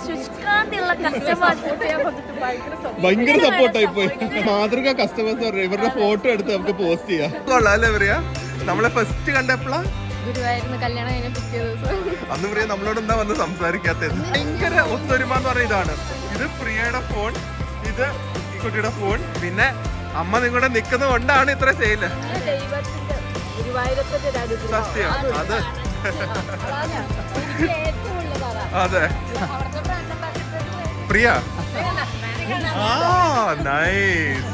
ശുഷ്കാന്തിയുള്ള customers ഭയങ്കര സപ്പോർട്ടായി പോയി. മാതൃക കസ്റ്റമേഴ്സ് പറഞ്ഞു ഇവരുടെ ഫോട്ടോ എടുത്ത് നമുക്ക് പോസ്റ്റ് ചെയ്യാം. കൊള്ളാം അല്ലേ പറയാ? നമ്മളെ ഫസ്റ്റ് കണ്ടപ്പോഴാ ഗുരുവായൂരിന്ന് കല്യാണം കഴിഞ്ഞ പിറ്റേ ദിവസം അന്ന് പറയാ നമ്മളോട് എന്താ വന്ന് സംസാരിക്കാത്തത്. ഭയങ്കര ഒത്തൊരുമ എന്ന് പറഞ്ഞ ഇതാണ്. ഇത് പ്രിയയുടെ ഫോൺ, ഇത് ഈ കുട്ടിയുടെ ഫോൺ, പിന്നെ അമ്മ നിങ്ങളുടെ നിൽക്കുന്നത് കൊണ്ടാണ് ഇത്ര സെയില്. സത്യം അത് അതെ. പ്രിയ നൈസ്.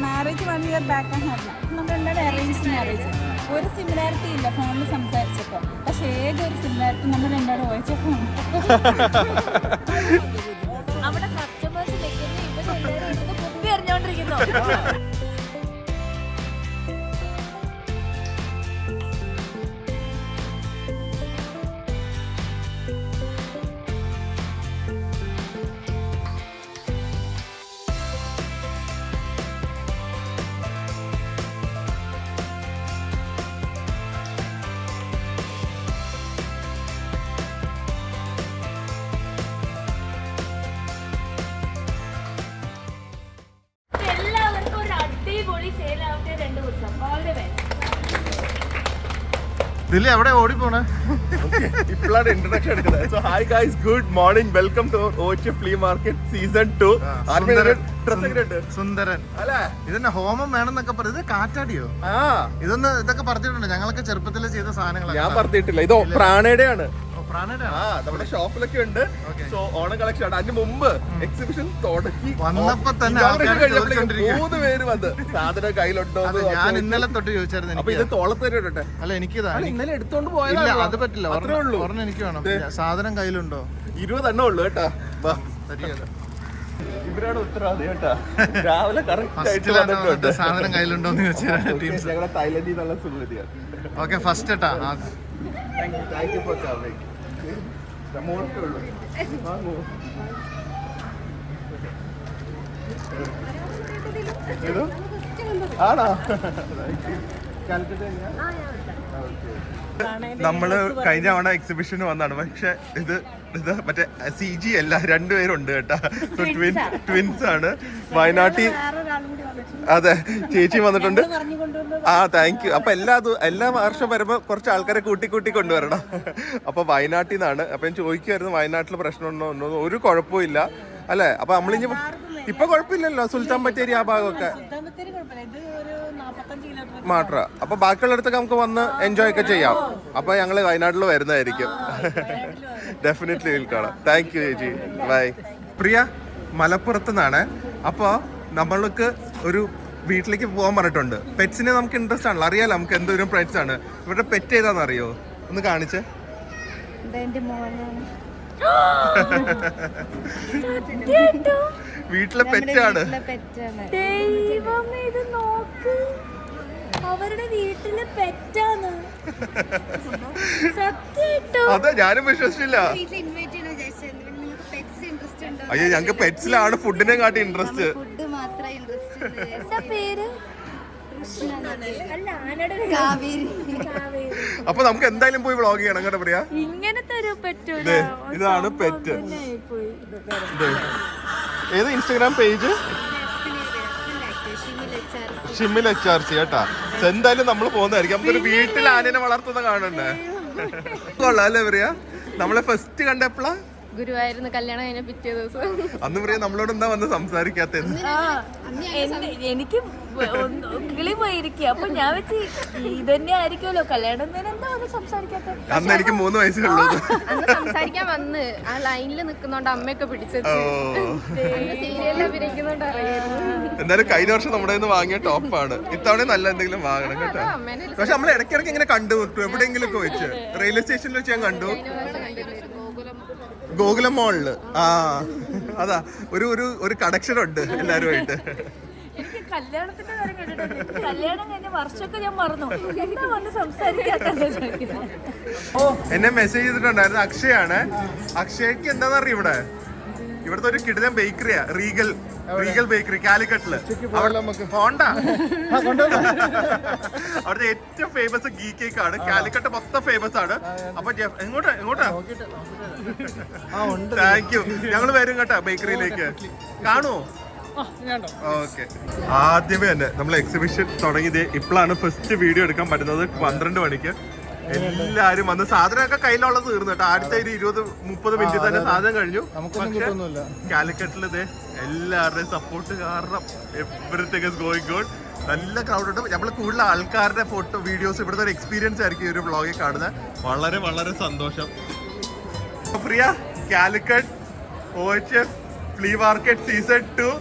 മാരേജ് 1 year ബാക്ക് ആണ്. നമ്മളെല്ലാവരും അറേഞ്ച് മാരേജ്. ഒരു സിമിലാരിറ്റി ഇല്ല ഫോണിൽ സംസാരിച്ചപ്പോൾ. പക്ഷെ ഏതൊരു സിമിലാരിറ്റി നമ്മൾ രണ്ടാളും ഓയിച്ച ഫോൺ. അവിടെ കസ്റ്റമേഴ്സ് കുപ്പി എറിഞ്ഞോണ്ടിരിക്കുന്നു. ദില്ലി എവിടെ ഓടിപ്പോണേ? ഇപ്പോഴാണ് ഇൻട്രൊഡക്ഷൻ എടുക്കുന്നത്. So hi guys, good morning, welcome to ഓച്ച് ഫ്ലീ മാർക്കറ്റ് സീസൺ 2. സുന്ദരൻ അല്ലേ? ഇതന്നെ ഹോമം വേണമെന്നൊക്കെ പറഞ്ഞത് കാറ്റാടിയോ? ഇതൊക്കെ പറഞ്ഞിട്ടുണ്ട്. ഞങ്ങളൊക്കെ ചെറുപ്പത്തിൽ ചെയ്ത സാധനങ്ങൾ ഞാൻ പറഞ്ഞിട്ടില്ല. ഇത് പ്രാണയുടെ ആണ്. നമ്മുടെ ഷോപ്പിലൊക്കെ ഉണ്ട്. സോ ഓണം കളക്ഷൻ ആണ്. അതിന് മുമ്പ് എക്സിബിഷൻ തുടങ്ങി വന്നപ്പോ തന്നെ 3 പേര് വന്ന് സാധനം കയ്യിലുണ്ടോ? ഞാൻ ഇന്നലെ തൊട്ട് ചോദിച്ചായിരുന്നു. അപ്പൊ ഇത് തോളത്തരട്ടെ? അല്ല എനിക്കിതാ ഇന്നലെ എടുത്തോണ്ട് പോയാൽ അത് പറ്റില്ല. ഒരെണ്ണം എനിക്ക് വേണം. സാധനം കയ്യിലുണ്ടോ? 20 എണ്ണം ഉള്ളു കേട്ടാ. ഇവരാണ് ഉത്തരവാദി കേട്ടാ. രാവിലെ കറക്റ്റ് സാധനം കയ്യിലുണ്ടോന്ന് ചോദിച്ചാൽ ഞങ്ങളുടെ തായ്ലൻഡിൽ നിന്നുള്ള സുഹൃത്തിയാണ്. ഓക്കെ, ഫസ്റ്റ് കേട്ടാ. Thank you for coming. ആണോ? നമ്മള് കഴിഞ്ഞ തവണ എക്സിബിഷന് വന്നാണ്. പക്ഷെ ഇത് മറ്റേ CG അല്ല, 2 പേരുണ്ട് കേട്ടാ. ട്വിൻസ് ആണ്. വയനാട്ടിൽ അതെ ചേച്ചി വന്നിട്ടുണ്ട്. Thank you. അപ്പൊ എല്ലാ വർഷം വരുമ്പോ കുറച്ച് ആൾക്കാരെ കൂട്ടി കൊണ്ടുവരണം. അപ്പൊ വയനാട്ടിൽ നിന്നാണ്. അപ്പൊ ഞാൻ ചോദിക്കുമായിരുന്നു വയനാട്ടിൽ പ്രശ്നമുണ്ടോ? ഒരു കുഴപ്പമില്ല അല്ലെ? അപ്പൊ നമ്മളിഞ്ഞ് ഇപ്പൊ കുഴപ്പമില്ലല്ലോ. സുൽത്താൻ ബത്തേരി ആ ഭാഗമൊക്കെ മാട്ര. അപ്പൊ ബാക്കിയുള്ളടത്തൊക്കെ നമുക്ക് വന്ന് എൻജോയ് ഒക്കെ ചെയ്യാം. അപ്പൊ ഞങ്ങള് വയനാട്ടിൽ വരുന്നതായിരിക്കും. ഡെഫിനറ്റ്ലി വിൽ കാണാം. താങ്ക് യു ചേച്ചി, ബൈ. പ്രിയ മലപ്പുറത്ത് നിന്നാണ്. അപ്പൊ നമ്മൾക്ക് ഒരു വീട്ടിലേക്ക് പോകാൻ പറഞ്ഞിട്ടുണ്ട്. പെറ്റ്സിനെ നമുക്ക് ഇൻട്രസ്റ്റ് ആണല്ലോ, അറിയാലോ നമുക്ക് എന്തോരം പെറ്റ്സ് ആണ്. ഇവരുടെ പെറ്റ് ഏതാന്ന് അറിയോ? ഒന്ന് കാണിച്ചേ. വീട്ടിലെ പെറ്റാണ്. അവരുടെ വീട്ടിലെ പെറ്റാണ്. അതെ, ഞാനും വിശ്വസിച്ചില്ല. അയ്യോ, ഞങ്ങക്ക് പെറ്റ്സിലാണ് ഫുഡിനെ കാട്ടി ഇൻട്രസ്റ്റ്. അപ്പൊ നമുക്ക് എന്തായാലും പോയി വ്ളോഗ് ചെയ്യണം കേട്ടോ പ്രിയ. ഇങ്ങനത്തെ ഒരു പെറ്റ്. ഇതാണ് പെറ്റ്. ഏത് ഇൻസ്റ്റാഗ്രാം പേജ്? ഷിമിൽ HRC കേട്ടാ. എന്തായാലും നമ്മൾ പോകുന്നതായിരിക്കും. നമുക്കൊരു വീട്ടിൽ ആനനെ വളർത്തുന്ന കാണണ്ടേ? കൊള്ളാം അല്ലേ പ്രിയ? നമ്മളെ ഫസ്റ്റ് കണ്ടപ്പോഴാ ഗുരുവായൂരിന്ന് കല്യാണം കഴിഞ്ഞ പിറ്റേ ദിവസം. അന്ന് പറയാ നമ്മളോട് എന്താ വന്ന് സംസാരിക്കാത്തത്? എനിക്ക് കിളി പോയിരിക്കുക. അപ്പൊ ഞാൻ വെച്ച് ഇതന്നെ ആയിരിക്കുമല്ലോ കല്യാണം. എന്താ വന്ന് സംസാരിക്കാത്തത്? അന്ന് എനിക്ക് 3 വയസ്സുള്ളൂ. അന്ന് സംസാരിക്കാൻ വന്ന് ആ ലൈനിൽ നിൽക്കുന്നോണ്ട് അമ്മയൊക്കെ പിടിച്ചത്. സീരിയലിൽ അഭിനയിക്കുന്നോണ്ട് അറിയായിരുന്നു. എന്തായാലും കഴിഞ്ഞ വർഷം നമ്മുടെ വാങ്ങിയ ടോപ്പാണ്. ഇത്തവണ നല്ല എന്തെങ്കിലും വാങ്ങണം കേട്ടോ. പക്ഷെ നമ്മൾ ഇടയ്ക്കിടയ്ക്ക് ഇങ്ങനെ കണ്ടു എവിടെയെങ്കിലും ഒക്കെ വെച്ച്. റെയിൽവേ സ്റ്റേഷനിൽ വെച്ച് ഞാൻ കണ്ടു. ഗോകുലം മോളില്. അതാ ഒരു കണക്ഷൻ ഉണ്ട് എല്ലാരുമായിട്ട്. എനിക്ക് കല്യാണത്തിന്റെ കാര്യം കേട്ടിട്ടുണ്ട്. കല്യാണം കഴിഞ്ഞ വർഷമൊക്കെ ഞാൻ മറന്നു. എന്താ വന്ന് സംസാരിക്കാത്തത്? എന്നെ മെസ്സേജ് ചെയ്തിട്ടുണ്ടായിരുന്നു. അക്ഷയാണ്. അക്ഷയ്ക്ക് എന്താണെന്നറിയ ഇവിടെ ഇവിടുത്തെ ഒരു കിടിലൻ ബേക്കറിയാ, റീഗൽ ബേക്കറി കാലിക്കട്ടില്. ഹോണ്ട അവിടുത്തെ ഏറ്റവും ഫേമസ് ഗീ കേക്ക് ആണ്. കാലിക്കട്ട് മൊത്തം ഫേമസ് ആണ്. അപ്പൊ എങ്ങോട്ടാ താങ്ക് യു. ഞങ്ങൾ വരും കേട്ടാ ബേക്കറിയിലേക്ക്. കാണുമോ? ഓക്കെ. ആദ്യമേ തന്നെ നമ്മൾ എക്സിബിഷൻ തുടങ്ങിയത് ഇപ്പോഴാണ് ഫസ്റ്റ് വീഡിയോ എടുക്കാൻ പറ്റുന്നത്. 12 മണിക്ക് എല്ലാരും വന്ന് സാധനമൊക്കെ കയ്യിലുള്ളത് തീർന്നു കേട്ടോ. ആദ്യത്തെ 20-30 മിനിറ്റ് തന്നെ സാധനം കഴിഞ്ഞു. കാലിക്കട്ടിൽ ഇത് എല്ലാവരുടെയും സപ്പോർട്ട് കാരണം എവറിത്തിങ് ഇസ് ഗോയിങ് ഗുഡ്. നല്ല ക്രൗഡ് ഉണ്ട്. നമ്മൾ കൂടുതൽ ആൾക്കാരുടെ ഫോട്ടോ വീഡിയോസ് ഇവിടുത്തെ ഒരു എക്സ്പീരിയൻസ് ആയിരിക്കും ഈ ഒരു വ്ളോഗിൽ കാണുന്നത്. വളരെ വളരെ സന്തോഷം. Priya, Calicut OHF flea market season 2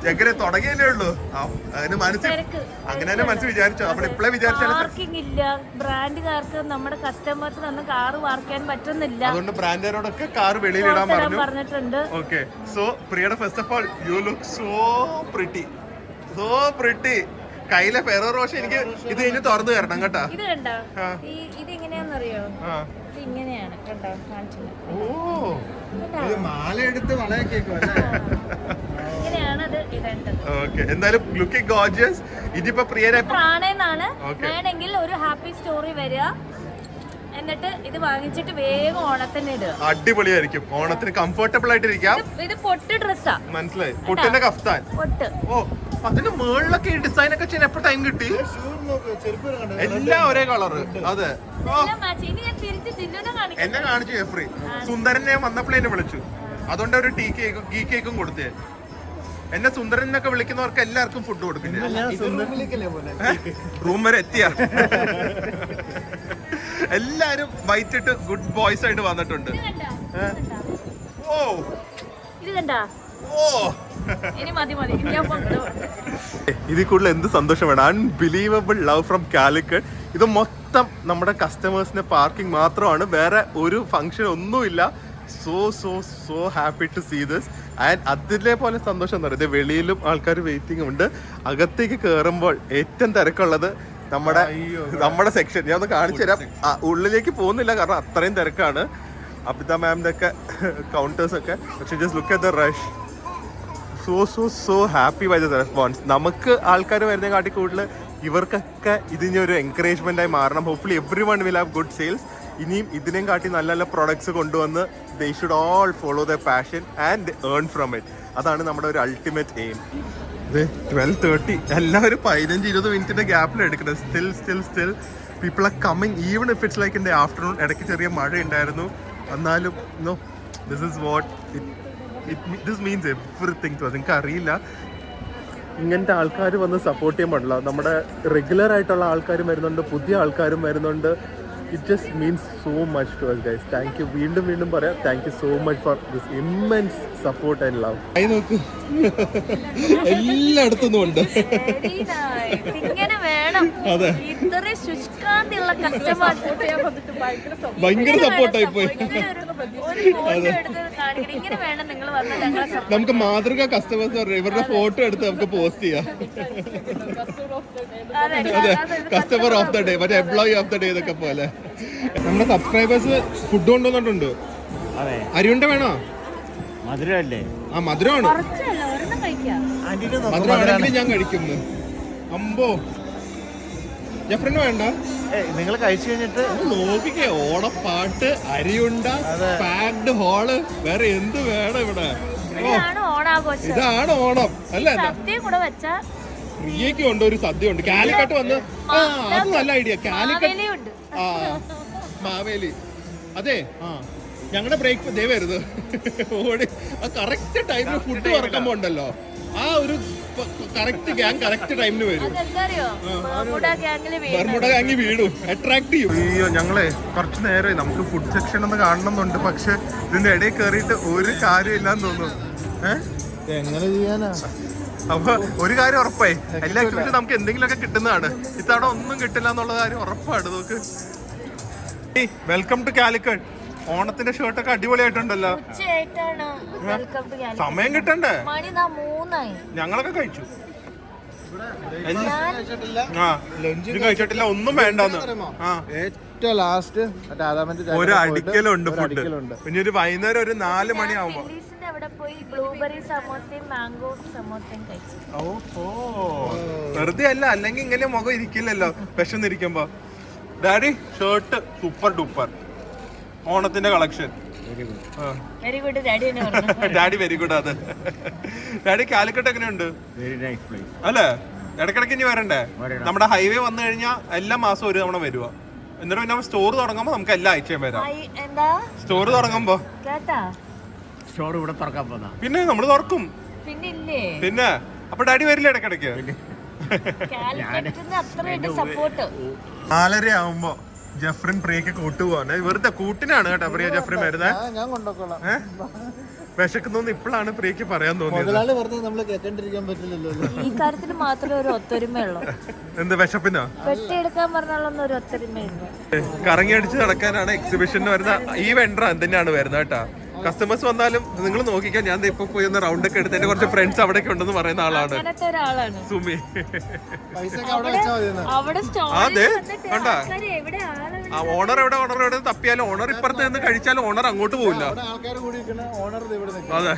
എങ്ങനെ തുടങ്ങിയല്ലേ ഉള്ളൂ. അങ്ങനെ തന്നെ മനസ്സ് വിചാരിച്ചോ? നമ്മൾ ഇപ്പോഴേ വിചാരിച്ചാൽ പാർക്കിംഗ് ഇല്ല. ബ്രാൻഡുകാർക്ക് നമ്മുടെ കസ്റ്റമേഴ്സിനൊന്നും കാറ് പാർക്ക് ചെയ്യാൻ പറ്റുന്നില്ല. അതുകൊണ്ട് ബ്രാൻഡുകാരോടൊക്കെ കാർ വെളിയിലിടാൻ പറഞ്ഞിട്ടുണ്ട്. ഓക്കെ. സോ പ്രിയയുടെ first of all you look so pretty. കയ്യിലെ ഫെറോ റോഷർ എനിക്ക് ഇത് കഴിഞ്ഞ് തുറന്നു തരണം കേട്ടാ. ഇത് കണ്ടോ? ഇത് എങ്ങനെയാന്നറിയോ? ഇത് ഇങ്ങനെയാണ് കേട്ടോ കാണിച്ചത്. മാല എടുത്ത് ഇങ്ങനെയാണ്. എന്തായാലും ലുക്കിംഗ് ഗോർജിയസ്. ഇതിപ്പോ പ്രിയനെ പ്രാണേന്നാണ്. വേണമെങ്കിൽ ഒരു ഹാപ്പി സ്റ്റോറി വരിക, എന്നിട്ട് ഇത് വാങ്ങിച്ചിട്ട് വേഗം ഓണത്തിന് ഇടുക. അടിപൊളിയായിരിക്കും. ഓണത്തിന് കംഫർട്ടബിൾ ആയിട്ടിരിക്കാം. ഇത് പൊട്ട് ഡ്രസ്സാ. മനസ്സിലായി? പൊട്ടിന്റെ കഫ്താൻ. പൊട്ട്. ഓ, അതിന്റെ മുകളിലൊക്കെ ഈ ഡിസൈൻ ഒക്കെ ചെയ്യാൻ എപ്പോ ടൈം കിട്ടി? എല്ലാം ഒരേ കളറ്. അതെ. എന്നെ കാണിച്ചു ജെഫ്രി. സുന്ദരനെ വന്നപ്പോഴേ എന്നെ വിളിച്ചു. അതുകൊണ്ട് ഒരു ഗീ കേക്കും കൊടുത്തേ. എന്നെ സുന്ദരനൊക്കെ വിളിക്കുന്നവർക്ക് എല്ലാവർക്കും ഫുഡ് കൊടുക്കില്ല. റൂം വരെ എത്തിയ എല്ലാരും വൈറ്റിട്ട് ഗുഡ് ബോയ്സ് ആയിട്ട് വന്നിട്ടുണ്ട്. ഓ ഇത് കണ്ടാ? ഓ, ഇതിൽ കൂടുതൽ എന്ത് സന്തോഷം വേണം. Unbelievable love from Calicut. ഇത് മൊത്തം നമ്മുടെ കസ്റ്റമേഴ്സിന്റെ പാർക്കിംഗ് മാത്രമാണ്, വേറെ ഒരു ഫംഗ്ഷൻ ഒന്നുമില്ല. So happy to see this. And അതിലെ പോലെ സന്തോഷം എന്ന് പറയുന്നത് വെളിയിലും ആൾക്കാർ വെയിറ്റിംഗ് ഉണ്ട്. അകത്തേക്ക് കയറുമ്പോൾ ഏറ്റവും തിരക്കുള്ളത് നമ്മുടെ സെക്ഷൻ. ഞാൻ ഒന്ന് കാണിച്ചു തരാം. ഉള്ളിലേക്ക് പോകുന്നില്ല കാരണം അത്രയും തിരക്കാണ്. അബിത മാമിന്റെ ഒക്കെ കൗണ്ടേഴ്സ് ഒക്കെ. പക്ഷെ just look at the rush. So happy by the response. നമുക്ക് ആൾക്കാർ വരുന്ന കാട്ടി കൂടുതൽ ഇവർക്കൊക്കെ ഇതിനൊരു എൻകറേജ്മെന്റ് ആയി മാറണം. Hopefully every one will have good sales. ഇനിയും ഇതിനെയും കാട്ടി നല്ല നല്ല പ്രൊഡക്ട്സ് കൊണ്ടുവന്ന് they should all follow the passion and earn from it. അതാണ് നമ്മുടെ ഒരു അൾട്ടിമേറ്റ് എയിം. 12:30 എല്ലാവരും 15-20 മിനിറ്റിന്റെ ഗ്യാപ്പിൽ എടുക്കുന്നത്. Still people are coming even if it's like in the afternoon. ഇടയ്ക്ക് ചെറിയ മഴ ഉണ്ടായിരുന്നു, എന്നാലും no, this is what this means everything to us. എനിക്ക് അറിയില്ല ഇങ്ങനത്തെ ആൾക്കാർ വന്ന് സപ്പോർട്ട് ചെയ്യാൻ പാടില്ല. നമ്മുടെ റെഗുലർ ആയിട്ടുള്ള ആൾക്കാരും വരുന്നുണ്ട്, പുതിയ ആൾക്കാരും വരുന്നുണ്ട്. It just means so much to us guys. Thank you. വീണ്ടും പറയാം, thank you so much for this immense support and love. നോക്ക്, എല്ലായിടത്തും ഉണ്ട്. ഇങ്ങനെ വേണം. അതെ, ഇത്രയും ശുഷ്കാന്തിയുള്ള കസ്റ്റമേഴ്സ് ഭയങ്കര സപ്പോർട്ടായി പോയി. ഇങ്ങനെ വേണം നിങ്ങൾ വന്നാൽ. നമുക്ക് മാതൃക കസ്റ്റമേഴ്സ് പറയാം. ഇവരുടെ ഫോട്ടോ എടുത്ത് നമുക്ക് പോസ്റ്റ് ചെയ്യാം. അതെ, കസ്റ്റമർ ഓഫ് ദ ഡേ, മറ്റേ എംപ്ലോയി ഓഫ് ദ ഡേ ഇതൊക്കെ പോലെ. നമ്മുടെ സബ്സ്ക്രൈബേഴ്സ് ഫുഡ് കൊണ്ടുവന്നിട്ടുണ്ട്. അരിയുണ്ട വേണോ? മധുരമല്ലേ? ആ, മധുരമാണ്. മധുരമാണെങ്കിൽ ഞാൻ കഴിക്കുന്നു. അമ്പോ, ജഫ്രിന് വേണ്ട? നിങ്ങൾ കഴിച്ചു കഴിഞ്ഞിട്ട് നോക്കിക്കേ. ഓണപ്പാട്ട്, അരിയുണ്ട, പാക്ഡ് ഹോള്, വേറെ എന്ത് വേണം ഇവിടെ? ഇതാണ് ഓണം അല്ലേ? പ്രിയയ്ക്ക് ഉണ്ട് ഒരു സദ്യ ഉണ്ട്. കാലിക്കട്ട് വന്ന് അത് നല്ല ഐഡിയ. കാലിക്കട്ട് മാവേലി. അതെ, ഞങ്ങളുടെ ബ്രേക്ക് ദേ വരുത് ഓടി. ആ കറക്റ്റ് ടൈമിന് ഫുഡ് തുറക്കുമ്പോ ഉണ്ടല്ലോ, ആ ഒരു കറക്റ്റ് ഗ്യാങ് കറക്റ്റ് ടൈമിന് വരും. ബർമുഡ ഗാങ്ങി വീടും അട്രാക്ട് ചെയ്യും. അയ്യോ, ഞങ്ങളെ കുറച്ച് നേരം നമുക്ക് ഫുഡ് സെക്ഷൻ ഒന്ന് കാണണമെന്നുണ്ട്. പക്ഷെ ഇതിന്റെ ഇടയിൽ കയറിയിട്ട് ഒരു കാര്യമില്ലാന്ന് തോന്നുന്നു. എങ്ങനെ ചെയ്യാനാ? അപ്പൊ ഒരു കാര്യം ഉറപ്പായി, എല്ലാ ആക്ടിവിറ്റി നമുക്ക് എന്തെങ്കിലുമൊക്കെ കിട്ടുന്നതാണ്. ഇത്തവണ ഒന്നും കിട്ടില്ല എന്നുള്ള കാര്യം ഉറപ്പാണ്. നോക്ക്, വെൽക്കം ടു കാലിക്കട്ട്. ഓണത്തിന്റെ ഷർട്ടൊക്കെ അടിപൊളിയായിട്ടുണ്ടല്ലോ. സമയം കിട്ടണ്ടേ? ഞങ്ങളൊക്കെ കഴിച്ചു. ഇത് കഴിച്ചിട്ടില്ല, ഒന്നും വേണ്ടെന്ന്. ഏറ്റവും ലാസ്റ്റ് ഒരു അടിക്കലുണ്ട് ഫുഡ്. പിന്നെ ഒരു വൈകുന്നേരം ഒരു 4 മണിയാവുമ്പോ അവിടെ പോയി ബ്ലൂബെറി സമോസയും മാംഗോ സമോസയും കഴിച്ചു. വെറുതെ അല്ല, അല്ലെങ്കിൽ ഇങ്ങനെ മുഖം ഇരിക്കില്ലല്ലോ വിശന്നിരിക്കുമ്പോ. ഡാഡി ഷർട്ട് സൂപ്പർ ഡൂപ്പർ, ഓണത്തിന്റെ collection. Very good daddy. Daddy very good. അത് ഡാഡി കാലിക്കട്ട് എങ്ങനെയുണ്ട്? വെരി നൈസ് പ്ലേസ് അല്ലേ? ഇടക്കിടക്ക് ഇനി വരണ്ടേ? നമ്മുടെ ഹൈവേ വന്നു കഴിഞ്ഞാൽ എല്ലാ മാസവും ഒരു തവണ വരുക. എന്നിട്ട് പിന്നെ സ്റ്റോർ തുടങ്ങുമ്പോ നമുക്ക് എല്ലാ ആഴ്ചയും വരാം. എന്താ സ്റ്റോർ തുടങ്ങുമ്പോ കേട്ടാ? സ്റ്റോർ ഇവിടെ തുറക്കാൻ പോന്നാ. പിന്നെ നമ്മള് തുറക്കും. പിന്നെ അപ്പൊ ഡാഡി വരില്ല ഇടക്കിടക്ക്? 4:30 ആവുമ്പോ ജഫ്രിൻ പ്രിയക്ക് കൂട്ടുപോവാണ്. വെറുതെ കൂട്ടിനാണ് കേട്ടോ പ്രിയ ജഫ്രിൻ വരുന്നത്. ഞാൻ കൊണ്ടുപോക്കോളാം. വിശക്കുന്നൊന്നും ഇപ്പോഴാണ് പ്രിയക്ക് പറയാൻ തോന്നിയത്. നമ്മള് കേട്ടോണ്ടിരിക്കാൻ പറ്റില്ലല്ലോ. ഈ കാര്യത്തിന് മാത്രമേ ഒരു ഒത്തൊരുമയുള്ളൂ. എന്ത് വിശപ്പിനോ? വെട്ടിയെടുക്കാൻ പറഞ്ഞാലൊന്നും ഒരു ഒത്തൊരുമയില്ല. കറങ്ങി അടിച്ച് നടക്കാനാണ് എക്സിബിഷന് വരുന്ന ഈ വെണ്ടർ എന്തിനാണ് വരുന്നത് കേട്ടാ. കസ്റ്റമേഴ്സ് വന്നാലും നിങ്ങൾ നോക്കിക്കാൻ, ഞാൻ ഇപ്പൊ പോയി ഒന്ന് റൗണ്ട് ഒക്കെ എടുത്ത് എന്റെ കുറച്ച് ഫ്രണ്ട്സ് അവിടെ ഉണ്ടെന്ന് പറയുന്ന ആളാണ് സുമി. അതെ കണ്ടാ, ഓണർ എവിടെ തപ്പിയാലും ഓണർ ഇപ്പുറത്ത് നിന്ന് കഴിച്ചാലും ഓണർ അങ്ങോട്ട് പോവില്ല. അതെ,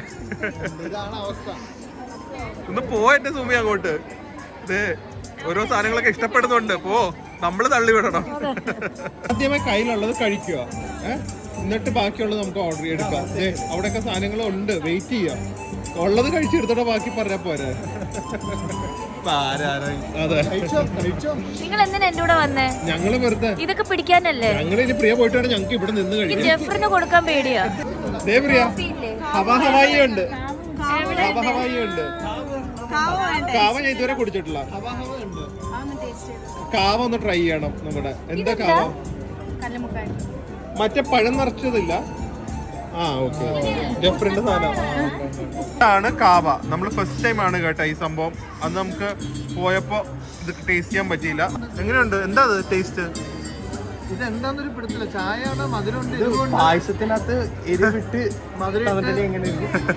ഒന്ന് പോയെന്റെ സുമി അങ്ങോട്ട്. ഓരോ സാധനങ്ങളൊക്കെ ഇഷ്ടപ്പെടുന്നുണ്ട്. പോ, നമ്മള് തള്ളി വിടണം. ആദ്യമേ കയ്യിലുള്ളത് കഴിക്കുക, എന്നിട്ട് ബാക്കിയുള്ളത് നമുക്ക് ഓർഡർ ചെയ്തെടുക്കാം. അവിടെയൊക്കെ സാധനങ്ങളുണ്ട്, വെയിറ്റ് ചെയ്യാം. ഉള്ളത് കഴിച്ചെടുത്തോടെ ബാക്കി പറഞ്ഞാ പോരെ. അതെ, നിങ്ങൾ എന്തിനാ എന്റെ കൂടെ വന്നേ? ഞങ്ങള് വെറുതെ ഇതൊക്കെ പിടിക്കാനല്ലേ? ഞങ്ങൾ ഇനി പ്രിയ പോയിട്ടാണ് ഞങ്ങൾക്ക് ഇവിടെ നിന്ന് കഴിക്കാം. ജഫറിന് കൊടുക്കാൻ പേടിയാ. പ്രിയ ഹവായി ഉണ്ട്, ഹവായി ഉണ്ട്. കാവ ഞാൻ ഇതുവരെ കുടിച്ചിട്ടില്ല. കാവ ഒന്ന് ട്രൈ ചെയ്യണം നമ്മുടെ. എന്താ കാവ? മറ്റേ പഴം നിറച്ചതില്ല. ആ ഓക്കെ, ജഫ്രിന്റെ സാധനം കാവ. നമ്മൾ ഫസ്റ്റ് ടൈം ആണ് കേട്ടോ ഈ സംഭവം. അന്ന് നമുക്ക് പോയപ്പോ ഇത് ടേസ്റ്റ് ചെയ്യാൻ പറ്റിയില്ല. എങ്ങനെയുണ്ട്? എന്താ അത് ടേസ്റ്റ്? ഇത് എന്താന്നൊരു പിടുത്തില്ല. ചായ മധുരമുണ്ട്, പായസത്തിനകത്ത് എരിവിട്ട് മധുരം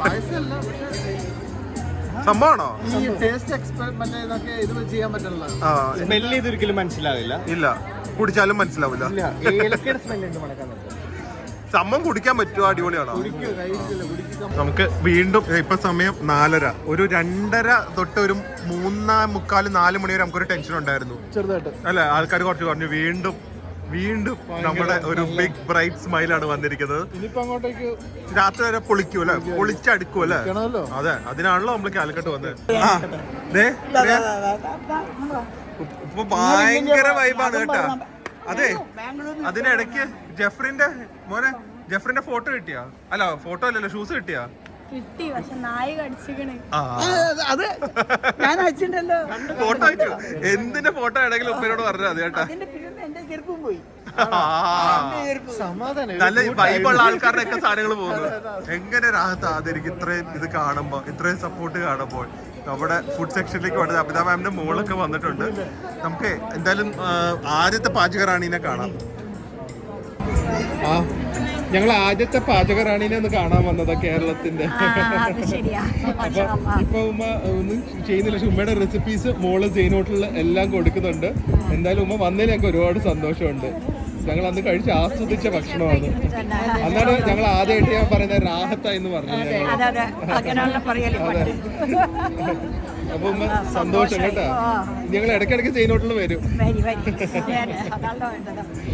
പായസമല്ല, സംഭവമാണോ? ഈ ടേസ്റ്റ് മറ്റേ ഇതൊക്കെ ഇത് ചെയ്യാൻ പറ്റില്ല. സ്മെല്ല് ഇതൊരിക്കലും മനസ്സിലാവില്ല. ഇല്ല, കുടിച്ചാലും മനസ്സിലാവില്ല. ഏലക്കയുടെ സ്മെല്ലുണ്ട് മണക്കാൻ. സംഭവം കുടിക്കാൻ പറ്റുമോ? അടിപൊളിയാണോ? നമുക്ക് വീണ്ടും ഇപ്പൊ സമയം 4:30, ഒരു 2:30 തൊട്ട് ഒരു 3:45, 4 മണി വരെ നമുക്കൊരു ടെൻഷൻ ഉണ്ടായിരുന്നു ചെറുതായിട്ട്. അല്ലെ? ആൾക്കാർ കുറച്ച് പറഞ്ഞു. വീണ്ടും നമ്മുടെ ഒരു ബിഗ് ബ്രൈറ്റ് സ്മൈലാണ് വന്നിരിക്കുന്നത്. ഇനിയിപ്പോ അങ്ങോട്ടേക്ക് രാത്രി വരെ പൊളിക്കും അല്ലെ? പൊളിച്ചടുക്കും അല്ലെ? അതെ, അതിനാണല്ലോ നമ്മള് കാലിക്കട്ട് വന്നത്. ഇപ്പൊ ഭയങ്കര വൈബാണ് കേട്ടാ. അതെ, അതിനിടയ്ക്ക് ജഫ്രിന്റെ ഫോട്ടോ കിട്ടിയാ? അല്ല, ഫോട്ടോ അല്ലല്ലോ, ഷൂസ് കിട്ടിയാ? കിട്ടി, പക്ഷെ നായ കടിച്ചിക്കണേ. ഫോട്ടോ അയച്ചു. എന്തിന്റെ ഫോട്ടോ ആണെങ്കിലും ഉപ്പയോട് പറഞ്ഞാൽ മതി കേട്ടാ. നല്ല വൈബുള്ള ആൾക്കാരുടെ ഒക്കെ സാധനങ്ങൾ പോകുന്നു. എങ്ങനെ രാഹത്ത് ആദരിക്കും ഇത്രയും ഇത് കാണുമ്പോ, ഇത്രയും സപ്പോർട്ട് കാണുമ്പോൾ. നമ്മുടെ ഫുഡ് സെക്ഷനിലേക്ക് വന്നത് അമിത മാമിന്റെ മോളൊക്കെ വന്നിട്ടുണ്ട്. നമുക്ക് എന്തായാലും ആദ്യത്തെ പാചകറാണീനെ കാണാം. ഞങ്ങൾ ആദ്യത്തെ പാചകറാണീനെ ഒന്ന് കാണാൻ വന്നതാ കേരളത്തിന്റെ. ഇപ്പൊ ഉമ്മ ഒന്നും ചെയ്യുന്നില്ല. ഉമ്മയുടെ റെസിപ്പീസ് മോള് ജെയിൻ ഹോട്ടലിൽ എല്ലാം കൊടുക്കുന്നുണ്ട്. എന്തായാലും ഉമ്മ വന്നതിൽ ഞങ്ങൾക്ക് ഒരുപാട് സന്തോഷമുണ്ട്. ഞങ്ങൾ അന്ന് കഴിച്ച് ആസ്വദിച്ച ഭക്ഷണമാണ്. അന്നാണ് ഞങ്ങൾ ആദ്യമായിട്ട് ഞാൻ പറയുന്നത് റാഹത്ത എന്ന് പറഞ്ഞു. അപ്പൊ ഉമ്മ സന്തോഷം കേട്ടോ. ഞങ്ങൾ ഇടയ്ക്കിടയ്ക്ക് ജെയിൻ ഹോട്ടലിൽ വരും.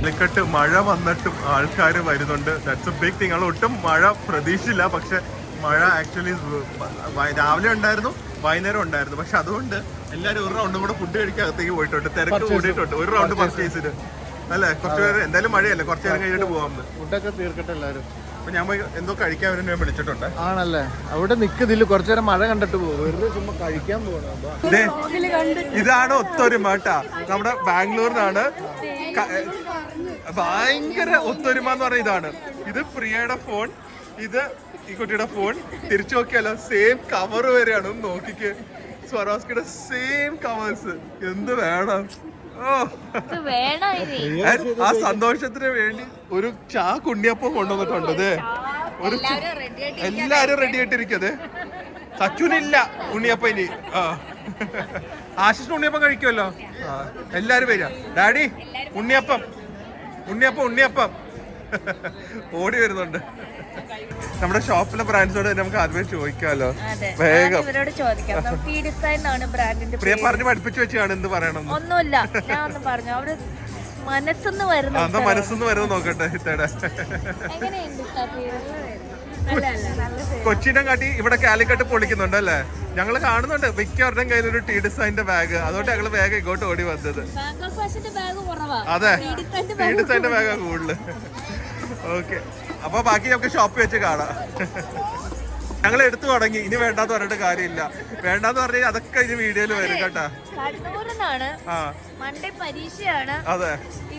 കാലിക്കട്ട് മഴ വന്നിട്ടും ആൾക്കാർ വരുന്നുണ്ട്. That's a big thing. ഞങ്ങൾ ഒട്ടും മഴ പ്രതീക്ഷിച്ചില്ല. പക്ഷെ മഴ ആക്ച്വലി രാവിലെ ഉണ്ടായിരുന്നു, വൈകുന്നേരം ഉണ്ടായിരുന്നു. പക്ഷെ അതുകൊണ്ട് എല്ലാവരും ഒരു റൗണ്ടും കൂടെ ഫുഡ് കഴിക്കാൻ അകത്തേക്ക് പോയിട്ടുണ്ട്. തിരക്ക് കൂടിയിട്ടുണ്ട് ഒരു റൗണ്ട് പർച്ചേസിന്. അല്ലേ? കുറച്ച് പേര് എന്തായാലും മഴയല്ലേ, കുറച്ച് നേരം കഴിഞ്ഞിട്ട് പോവാം. ഫുഡൊക്കെ തീർക്കട്ടെ എല്ലാവരും. അപ്പൊ ഞാൻ പോയി എന്തോ കഴിക്കാൻ വേണ്ടി ഞാൻ വിളിച്ചിട്ടുണ്ട്. ആണല്ലേ? അവിടെ നിൽക്കുന്നില്ല, കുറച്ചു നേരം മഴ കണ്ടിട്ട് പോകും. വെറുതെ ചുമ്മാ കഴിക്കാൻ പോകണം. ഇതാണ് ഒത്തൊരുമ കേട്ടാ. നമ്മുടെ ബാംഗ്ലൂരിനാണ് ഭയങ്കര ഒത്തൊരുമ എന്ന് പറഞ്ഞ ഇതാണ്. ഇത് പ്രിയയുടെ ഫോൺ, ഇത് ഈ കുട്ടിയുടെ ഫോൺ. തിരിച്ചു നോക്കിയാലോ സെയിം കവർ വരെയാണ്. ഒന്ന് നോക്കിക്ക്, സ്വരാസ്കിയുടെ സെയിം കവേഴ്സ്. എന്ത് വേണം? ആ സന്തോഷത്തിന് വേണ്ടി ഒരു ഉണ്ണിയപ്പം കൊണ്ടുവന്നിട്ടുണ്ട്. എല്ലാരും റെഡി ആയിട്ടിരിക്കത്. സച്ചുനില്ല ഉണ്ണിയപ്പം ഇനി. ആശിഷിന് ഉണ്ണിയപ്പം കഴിക്കുമല്ലോ. എല്ലാരും വരിക. ഡാഡി ഉണ്ണിയപ്പം ഉണ്ണിയപ്പം ഉണ്ണിയപ്പം ഓടി വരുന്നുണ്ട്. നമ്മുടെ ഷോപ്പിലെ ബ്രാൻഡ്സോട് നമുക്ക് ആദ്യമേ ചോദിക്കാമല്ലോ. വേഗം ഇവരോട് ചോദിക്കാം. ഈ ഡിസൈൻ ആണ് ബ്രാൻഡിന്റെ. പ്രിയ പറഞ്ഞ് പഠിപ്പിച്ചു വെച്ചാണ് എന്ത് പറയണം. ഒന്നുമില്ല, ഞാൻ ഒന്ന് പറഞ്ഞു. അവര് മനസ്സെന്ന് വരുന്നു. എന്താ മനസ്സെന്ന് വരുന്നു നോക്കട്ടെ. ഇത്തേടെ കൊച്ചിനെ കാട്ടി ഇവിടെ കാലിക്കട്ട് പൊളിക്കുന്നുണ്ട് അല്ലേ? ഞങ്ങള് കാണുന്നുണ്ട് മിക്കവരുടെയും കയ്യിൽ ഒരു ടീ ഡിസൈന്റെ ബാഗ്. അതുകൊണ്ട് ഞങ്ങള് വേഗം ഇങ്ങോട്ട് ഓടി വന്നത്. അതെ, ടീ ഡിസൈന്റെ ബാഗാ കൂടുതല്. ഓക്കെ, അപ്പൊ ബാക്കി നമുക്ക് ഷോപ്പിൽ വെച്ച് കാണാം. ഞങ്ങൾ എടുത്തു തുടങ്ങി. ഇനി വേണ്ടാന്ന് പറഞ്ഞിട്ട് കാര്യമില്ല. വേണ്ടാന്ന് പറഞ്ഞാൽ അതൊക്കെ ഇനി വീഡിയോയിൽ വരും കേട്ടാ. മൺഡേ പരീക്ഷയാണ്. അതെ,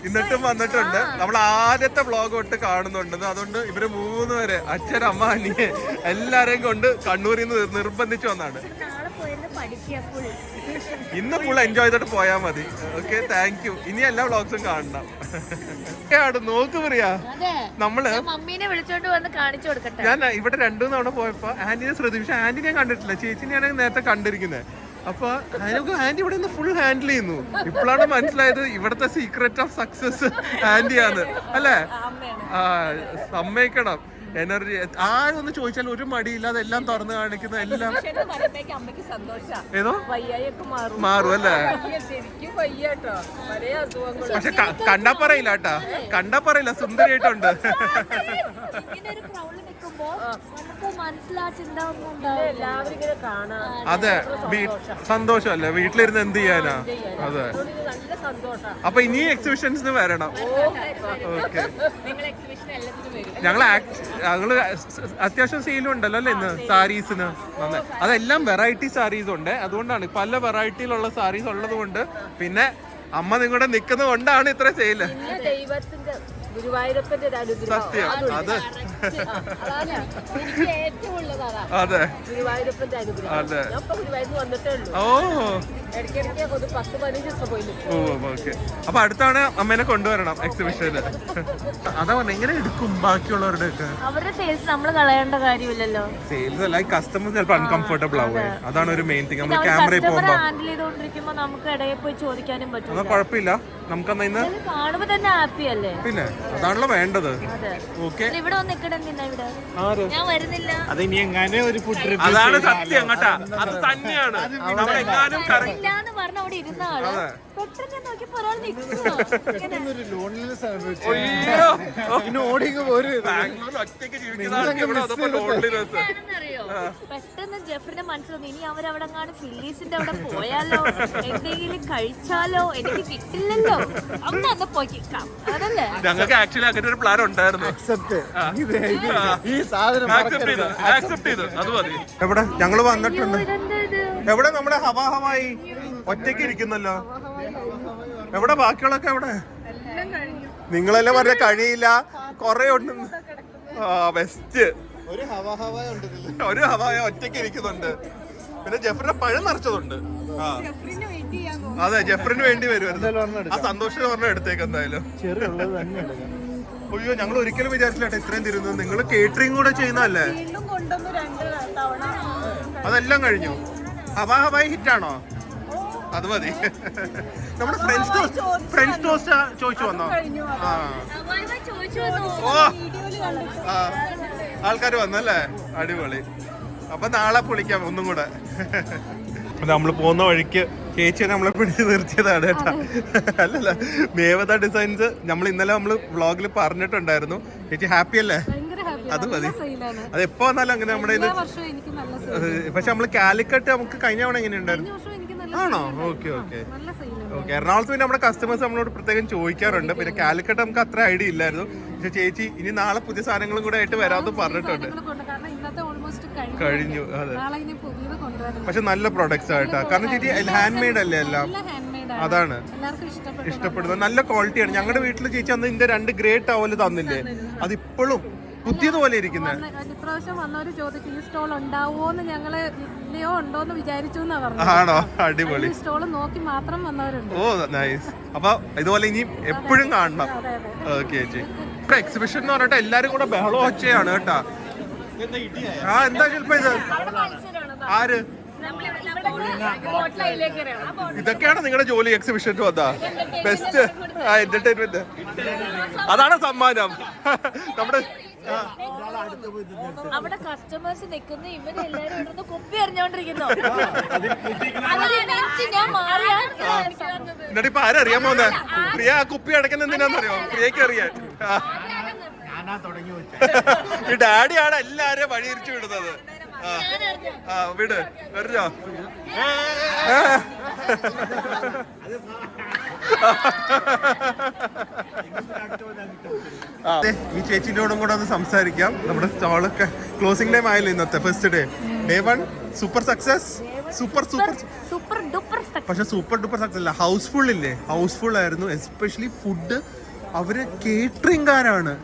എന്നിട്ടും വന്നിട്ടുണ്ട്. നമ്മൾ ആദ്യത്തെ വ്ളോഗ് തൊട്ട് കാണുന്നുണ്ട്. അതുകൊണ്ട് ഇവര് 3 പേര്, അച്ഛൻ, അമ്മ, അനിയെ എല്ലാരെയും കൊണ്ട് കണ്ണൂരിൽ നിന്ന് നിർബന്ധിച്ചു വന്നാണ്. ഇന്ന് ഫുൾ എൻജോയ് ചെയ്തിട്ട് പോയാ മതി. Okay, thank you. ഇനി എല്ലാ വ്ളോഗ്സും കാണണം. നോക്ക് പറയാ, നമ്മള് മമ്മീനെ വിളിച്ചോണ്ട് വന്ന് കാണിച്ചു കൊടുക്കട്ടെ. ഞാൻ ഇവിടെ 2 തവണ പോയപ്പോ ആന്റിനെ ശ്രദ്ധിച്ചു. പക്ഷെ ആന്റിനെ കണ്ടിട്ടില്ല, ചേച്ചിനെയാണ് നേരത്തെ കണ്ടിരിക്കുന്നത്. അപ്പൊ ആന്റി ഇവിടെ നിന്ന് ഫുൾ ഹാൻഡിൽ ചെയ്യുന്നു. ഇപ്പോഴാണ് മനസ്സിലായത് ഇവിടുത്തെ സീക്രട്ട് ഓഫ് സക്സസ് ആന്റിയാണ് അല്ലേ? സമ്മതിക്കണം. എനർജി ആരൊന്ന് ചോദിച്ചാൽ ഒരു മടിയില്ലാതെ എല്ലാം തുറന്നു കാണിക്കുന്ന എല്ലാം. ഏതോ മാറും അല്ലേ? പക്ഷെ കണ്ടാ പറയില്ല കേട്ടാ, കണ്ടാ പറയില്ല, സുന്ദരിയായിട്ടുണ്ട്. അതെ, സന്തോഷമല്ലേ? വീട്ടിലിരുന്ന് എന്ത് ചെയ്യാനാ? അതെ, അപ്പൊ ഇനി എക്സിബിഷൻസിന് വരണം. ഓക്കെ, ഞങ്ങള് അത്യാവശ്യം സെയിലും ഉണ്ടല്ലോ അല്ലേ ഇന്ന് സാരീസിന്. അതെല്ലാം വെറൈറ്റി സാരീസ് ഉണ്ട്. അതുകൊണ്ടാണ് പല വെറൈറ്റിയിലുള്ള സാരീസ് ഉള്ളത് കൊണ്ട്. പിന്നെ അമ്മ നിങ്ങളുടെ നിൽക്കുന്നത് കൊണ്ടാണ് ഇത്ര സെയില്. സത്യം, അത് അതെ അതെ. ഓ ഓക്കെ, അപ്പൊ അടുത്താണ് അമ്മേനെ കൊണ്ടുവരണം എക്സിബിഷന്. അതാ പറഞ്ഞ എങ്ങനെ എടുക്കും ബാക്കിയുള്ളവരുടെ ഒക്കെ. അവരുടെ സെയിൽസ് നമ്മൾ കളയേണ്ട കാര്യമില്ലല്ലോ. സെയിൽസ് അല്ല, കസ്റ്റമർ ചിലപ്പോൾ അൺകംഫർട്ടബിൾ ആവും. അതാണ് ഒരു മെയിൻ തിങ്. നമ്മൾ ക്യാമറയിൽ പോകുമ്പോ ഹാൻഡിൽ ചെയ്തോണ്ടിരിക്കുമ്പോ നമുക്ക് ഇടയിൽ പോയി ചോദിക്കാനും പറ്റും. അതാ കുഴപ്പമില്ല, നമുക്കെന്നാ ഇന്ന് കാണുമ്പോ തന്നെ ഹാപ്പി അല്ലേ? പിന്നെ അതാണല്ലോ വേണ്ടത്. ഓക്കെ, ഇവിടെ വന്ന് നിക്കണെന്തിനാ ഇവിടെ? ഞാൻ വരുന്നില്ല. അത് ഇനി എങ്ങനെ ഒരു ഫുഡ് അതാണ് സത്യം കേട്ടാ. അത് തന്നെയാണ് നമ്മളെങ്ങാനും ഇല്ലാന്ന് പറഞ്ഞ അവിടെ ഇരുന്ന ആള് പെട്ടെന്ന് നോക്കിയപ്പോ ഒരാൾ ഒറ്റയ്ക്ക് ജീവിക്കുന്നറിയോ? പെട്ടെന്ന് ജെഫറിന്റെ മനസ്സിൽ വന്നു, ഇനി അവരവിടെ ഫില്ലീസിന്റെ അവിടെ പോയാലോ, എന്തെങ്കിലും കഴിച്ചാലോ, എനിക്ക് കിട്ടില്ലല്ലോ, അന്ന് പോയിക്കാം. അതല്ലേ ഞങ്ങൾക്ക് ആക്ച്വലി അങ്ങനെ ഒരു പ്ലാൻ ഉണ്ടായിരുന്നു. ആക്സെപ്റ്റ് ചെയ്ത് അത് മതി. എവിടെ ഞങ്ങള് വന്നിട്ടുണ്ട്. എവിടെ നമ്മുടെ ഹവായി ഒറ്റയ്ക്ക് ഇരിക്കുന്നല്ലോ. എവിടെ ബാക്കിയുള്ളൊക്കെ എവിടെ? നിങ്ങളെല്ലാം പറഞ്ഞ കഴിയില്ല, കൊറേ ഉണ്ട്. ബെസ്റ്റ് ഒരു ഹവായ ഒറ്റയ്ക്ക് ഇരിക്കുന്നുണ്ട്. പിന്നെ ജെഫറിന്റെ പഴം നിറച്ചതുണ്ട്. അതെ, ജെഫറിന് വേണ്ടി വരുമായിരുന്നു. ആ സന്തോഷം പറഞ്ഞ എടുത്തേക്ക് എന്തായാലും. അയ്യോ, ഞങ്ങൾ ഒരിക്കലും വിചാരിച്ചില്ല ഇത്രയും തരുന്നത്. നിങ്ങൾ കേറ്ററിംഗ് കൂടെ ചെയ്യുന്നതല്ലേ? അതെല്ലാം കഴിഞ്ഞു. ഹവായി ഹിറ്റാണോ? അത് മതി. നമ്മുടെ ഫ്രഞ്ച് ടോസ്റ്റ് ചോദിച്ചു വന്നോ? ആ, ആൾക്കാർ വന്നല്ലേ? അടിപൊളി. അപ്പൊ നാളെ പൊളിക്കാം ഒന്നും കൂടെ. നമ്മൾ പോകുന്ന വഴിക്ക് ചേച്ചി നമ്മളെ പിടിച്ച് നിർത്തിയതാണ് കേട്ടാ. അല്ലല്ല, മേവത ഡിസൈൻസ് നമ്മൾ ഇന്നലെ വ്ളോഗിൽ പറഞ്ഞിട്ടുണ്ടായിരുന്നു. ചേച്ചി ഹാപ്പി അല്ലേ? അത് മതി. അത് എപ്പോ വന്നാലും അങ്ങനെ നമ്മുടെ ഇത്. പക്ഷെ നമ്മള് കാലിക്കട്ട് നമുക്ക് കഴിഞ്ഞ തവണ എങ്ങനെയുണ്ടായിരുന്നു? ആണോ? Okay okay okay. എറണാകുളത്ത് പിന്നെ നമ്മുടെ കസ്റ്റമേഴ്സ് നമ്മളോട് പ്രത്യേകം ചോദിക്കാറുണ്ട്. പിന്നെ കാലിക്കട്ട് നമുക്ക് അത്ര ഐഡിയ ഇല്ലായിരുന്നു. പക്ഷെ ചേച്ചി ഇനി നാളെ പുതിയ സാധനങ്ങളും കൂടെ ആയിട്ട് വരാമെന്ന് പറഞ്ഞിട്ടുണ്ട്. കഴിഞ്ഞു. അതെ, പക്ഷെ നല്ല പ്രൊഡക്ട്സ് ആയിട്ടാ. കാരണം ചേച്ചി ഹാൻഡ് മെയ്ഡ് അല്ലേ എല്ലാം? അതാണ് ഇഷ്ടപ്പെടുന്നത്. നല്ല ക്വാളിറ്റിയാണ്. ഞങ്ങളുടെ വീട്ടിൽ ചേച്ചി അന്ന് ഇതിന്റെ 2 ഗ്രേ ടവല് തന്നില്ലേ, അതിപ്പോഴും പുതിയതുപോലെ ഇരിക്കുന്നത്. ആണോ? അടിപൊളി. ഓ നൈസ്. അപ്പൊ ഇതുപോലെ ഇനി എപ്പോഴും കാണണം. ഓക്കെ ചേച്ചി. എക്സിബിഷൻ എന്ന് പറഞ്ഞിട്ട് എല്ലാരും കൂടെ ബഹളം ഒച്ചയാണ് കേട്ടാ. ആ, എന്താ ചിലപ്പോ ഇത്? ആര് ഇതൊക്കെയാണ് നിങ്ങളുടെ ജോലി എക്സിബിഷന് വന്നാ ബെസ്റ്റ് എന്റർടൈൻമെന്റ്. അതാണ് സമ്മാനം നമ്മുടെ. അവിടെ കസ്റ്റമേഴ്സ് നിൽക്കുന്നു, ഇവരെല്ലാരും ഇവിടുന്ന് കുപ്പി എറിഞ്ഞോണ്ടിരിക്കുന്നു. എന്നിട്ട് ഇപ്പൊ ആരറിയാൻ പോന്നെ? പ്രിയ ആ കുപ്പി അടയ്ക്കുന്ന എന്തിനാന്നറിയോ? പ്രിയക്ക് അറിയാൻ. ഈ ഡാഡിയാണ് എല്ലാരെയും വഴിയിരിച്ചു വിടുന്നത്. ആ വിട് വരോ. ഈ ചേച്ചിനോടും കൂടെ ഒന്ന് സംസാരിക്കാം. നമ്മുടെ സ്റ്റാളൊക്കെ ക്ലോസിംഗ് ടൈം ആയില്ല ഇന്നത്തെ first day. Day 1 super success. Super duper. പക്ഷെ സൂപ്പർ ഡൂപ്പർ സക്സസ് അല്ല, ഹൗസ്ഫുൾ ഇല്ലേ? ഹൗസ്ഫുൾ ആയിരുന്നു. എസ്പെഷ്യലി ഫുഡ് അവര് കേറ്ററിംഗുകാരാണ്.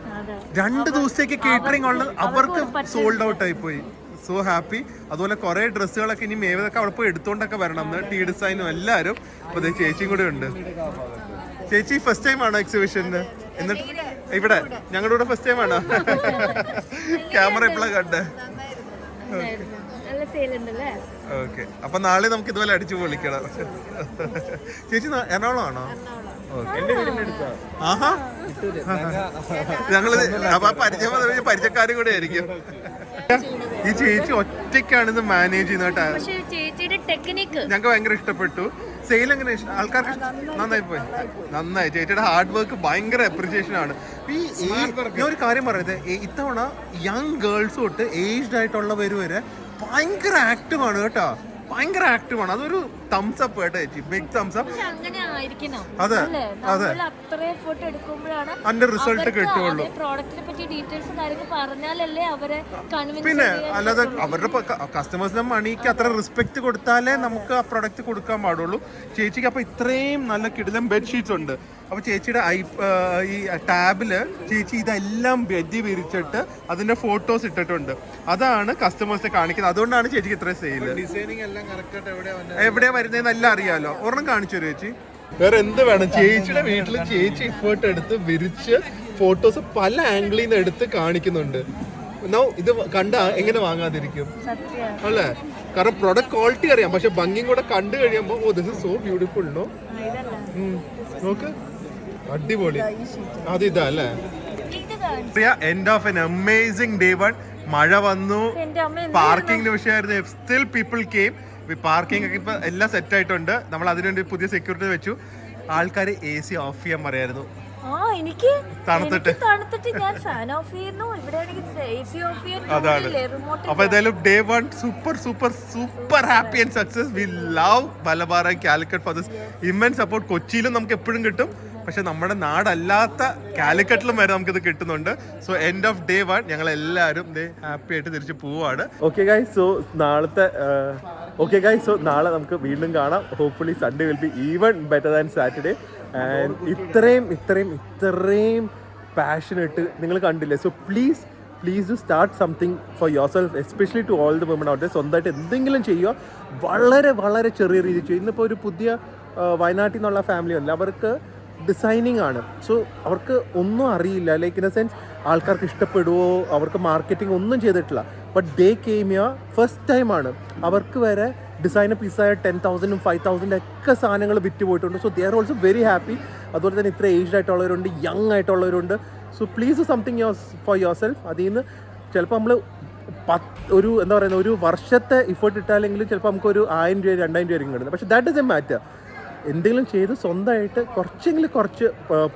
2 ദിവസത്തേക്ക് കേറ്ററിംഗ് ഉള്ളത് അവർക്ക് സോൾഡ് ഔട്ട് ആയി പോയി. So happy. അതുപോലെ കുറെ ഡ്രസ്സുകളൊക്കെ ഇനി മേവതൊക്കെ അവിടെ പോയി എടുത്തോണ്ടൊക്കെ വരണം. ടീ ഡിസൈനും എല്ലാവരും. അപ്പൊ ചേച്ചിയും കൂടെ ഉണ്ട്. ചേച്ചി ഫസ്റ്റ് ടൈം ആണോ എക്സിബിഷന്? എന്നിട്ട് ഇവിടെ ഞങ്ങളുടെ കൂടെ ഫസ്റ്റ് ടൈം ആണോ? ക്യാമറ എപ്പോഴാണ് കണ്ടേ? ഓക്കെ, അപ്പൊ നാളെ നമുക്ക് ഇതുപോലെ അടിച്ചു പൊളിക്കണം. ചേച്ചി എറണാകുളം ആണോ? ആഹാ, ഞങ്ങള് അപ്പൊ പരിചയക്കാരും കൂടെ ആയിരിക്കും. ഈ ചേച്ചി ഒറ്റയ്ക്കാണ് ഇത് മാനേജ് ചെയ്യുന്നത് കേട്ടോ. ഞങ്ങൾക്ക് ഭയങ്കര ഇഷ്ടപ്പെട്ടു. സെയിൽ എങ്ങനെ? ആൾക്കാർക്ക് നന്നായി പോയി. നന്നായി. ചേച്ചിയുടെ ഹാർഡ് വർക്ക് ഭയങ്കര അപ്രിസിയേഷൻ ആണ്. ഞാൻ ഒരു കാര്യം പറയുന്നത്, ഇത്തവണ യങ് ഗേൾസ് തൊട്ട് ഏജ്ഡ് ആയിട്ടുള്ളവര് വരെ ഭയങ്കര ആക്റ്റീവ് ആണ് കേട്ടോ. ഭയങ്കര ആക്റ്റീവ് ആണ്. അതൊരു തംസ് അപ്പ് കേട്ടോ ചേച്ചി, ബിഗ് തംസ് അപ്പ്. അതെ അതെ, അതിന്റെ റിസൾട്ട് കിട്ടുള്ളൂ. പിന്നെ അല്ലാതെ അവരുടെ കസ്റ്റമേഴ്സിന്റെ മണിക്ക് അത്ര റെസ്പെക്ട് കൊടുത്താലേ നമുക്ക് ആ പ്രൊഡക്റ്റ് കൊടുക്കാൻ പാടുള്ളൂ. ചേച്ചിക്ക് അപ്പൊ ഇത്രയും നല്ല കിടിലം ബെഡ്ഷീറ്റ്സ് ഉണ്ട്. അപ്പൊ ചേച്ചിയുടെ ഈ ടാബില് ചേച്ചി ഇതെല്ലാം ബെഡ് വിരിച്ചിട്ട് അതിന്റെ ഫോട്ടോസ് ഇട്ടിട്ടുണ്ട്. അതാണ് കസ്റ്റമേഴ്സിനെ കാണിക്കുന്നത്. അതുകൊണ്ടാണ് ചേച്ചിക്ക് ഇത്രയും സെയില്. എവിടെയാ വരുന്നതെന്ന് എല്ലാം അറിയാലോ. ഒരെണ്ണം കാണിച്ചു തരും ചേച്ചി. വേറെ എന്ത് വേണം? ചേച്ചിയുടെ വീട്ടിൽ ചേച്ചി എഫേർട്ട് എടുത്ത് വിരിച്ച് ഫോട്ടോസ് പല ആംഗിളിൽ നിന്ന് എടുത്ത് കാണിക്കുന്നുണ്ട്. ഇത് കണ്ട എങ്ങനെ വാങ്ങാതിരിക്കും അല്ലേ? കാരണം പ്രൊഡക്റ്റ് ക്വാളിറ്റി അറിയാം, പക്ഷെ ഭംഗിയും കൂടെ കണ്ടു കഴിയുമ്പോ oh this is so beautiful. No നോക്ക്, അടിപൊളി. അത് ഇതാ അല്ലേ? End of an amazing day 1. മഴ വന്നു, പാർക്കിംഗിന്റെ വിഷയമായിരുന്നു. Still people came. പാർക്കിംഗ് ഒക്കെ ഇപ്പൊ എല്ലാം സെറ്റ് ആയിട്ടുണ്ട്. നമ്മൾ അതിനുവേണ്ടി പുതിയ സെക്യൂരിറ്റി വെച്ചു. ആൾക്കാർ AC ഓഫ് ചെയ്യാൻ പറയായിരുന്നു. തണുത്തിട്ട് അതാണ്. അപ്പൊ എന്തായാലും day 1 super happy and success. We love Malabar and Calicut four this immense support. കൊച്ചിയിലും നമുക്ക് എപ്പോഴും കിട്ടും, പക്ഷെ നമ്മുടെ നാടല്ലാത്ത കാലിക്കറ്റിലും വരെ നമുക്കിത് കിട്ടുന്നുണ്ട്. സോ എൻഡ് ഓഫ് ഡേ 1 ഞങ്ങൾ എല്ലാവരും ഹാപ്പി ആയിട്ട് തിരിച്ച് പോവാണ്. ഓക്കെ ഗൈസ്, സോ നാളെ നമുക്ക് വീണ്ടും കാണാം. Hopefully Sunday will be even better than Saturday. And ഇത്രയും പാഷനേറ്റ് നിങ്ങൾ കണ്ടില്ലേ. So please do start something for yourself, especially to all the woman out there. സ്വന്തമായിട്ട് എന്തെങ്കിലും ചെയ്യുക. വളരെ ചെറിയ രീതിയിൽ ചെയ്യുക. ഇന്നിപ്പോൾ ഒരു പുതിയ വയനാട്ടിൽ നിന്നുള്ള ഫാമിലി ഉണ്ട്. അവർക്ക് ഡിസൈനിങ് ആണ്. സോ അവർക്ക് ഒന്നും അറിയില്ല. ലൈക്ക് ഇൻ എ സെൻസ് ആൾക്കാർക്ക് ഇഷ്ടപ്പെടുമോ, അവർക്ക് മാർക്കറ്റിംഗ് ഒന്നും ചെയ്തിട്ടില്ല. But they came here first ടൈമാണ്. അവർക്ക് വരെ ഡിസൈനർ പീസായ 10,000 5,000 ഒക്കെ സാധനങ്ങൾ വിറ്റ് പോയിട്ടുണ്ട്. So they are also very happy. അതുപോലെ തന്നെ ഇത്ര ഏജ്ഡ് ആയിട്ടുള്ളവരുണ്ട്, യങ് ആയിട്ടുള്ളവരുണ്ട്. So please something for yourself. അതിൽ നിന്ന് ചിലപ്പോൾ നമ്മൾ ഒരു വർഷത്തെ ഇഫേർട്ട് ഇട്ടാലെങ്കിലും ചിലപ്പോൾ നമുക്ക് ഒരു 1000 രൂപ 2000 രൂപ ആയിരിക്കും കിട്ടുന്നത്. പക്ഷേ ദാറ്റ് ഡസൻറ്റ് മാറ്റർ. എന്തെങ്കിലും ചെയ്ത് സ്വന്തമായിട്ട് കുറച്ച്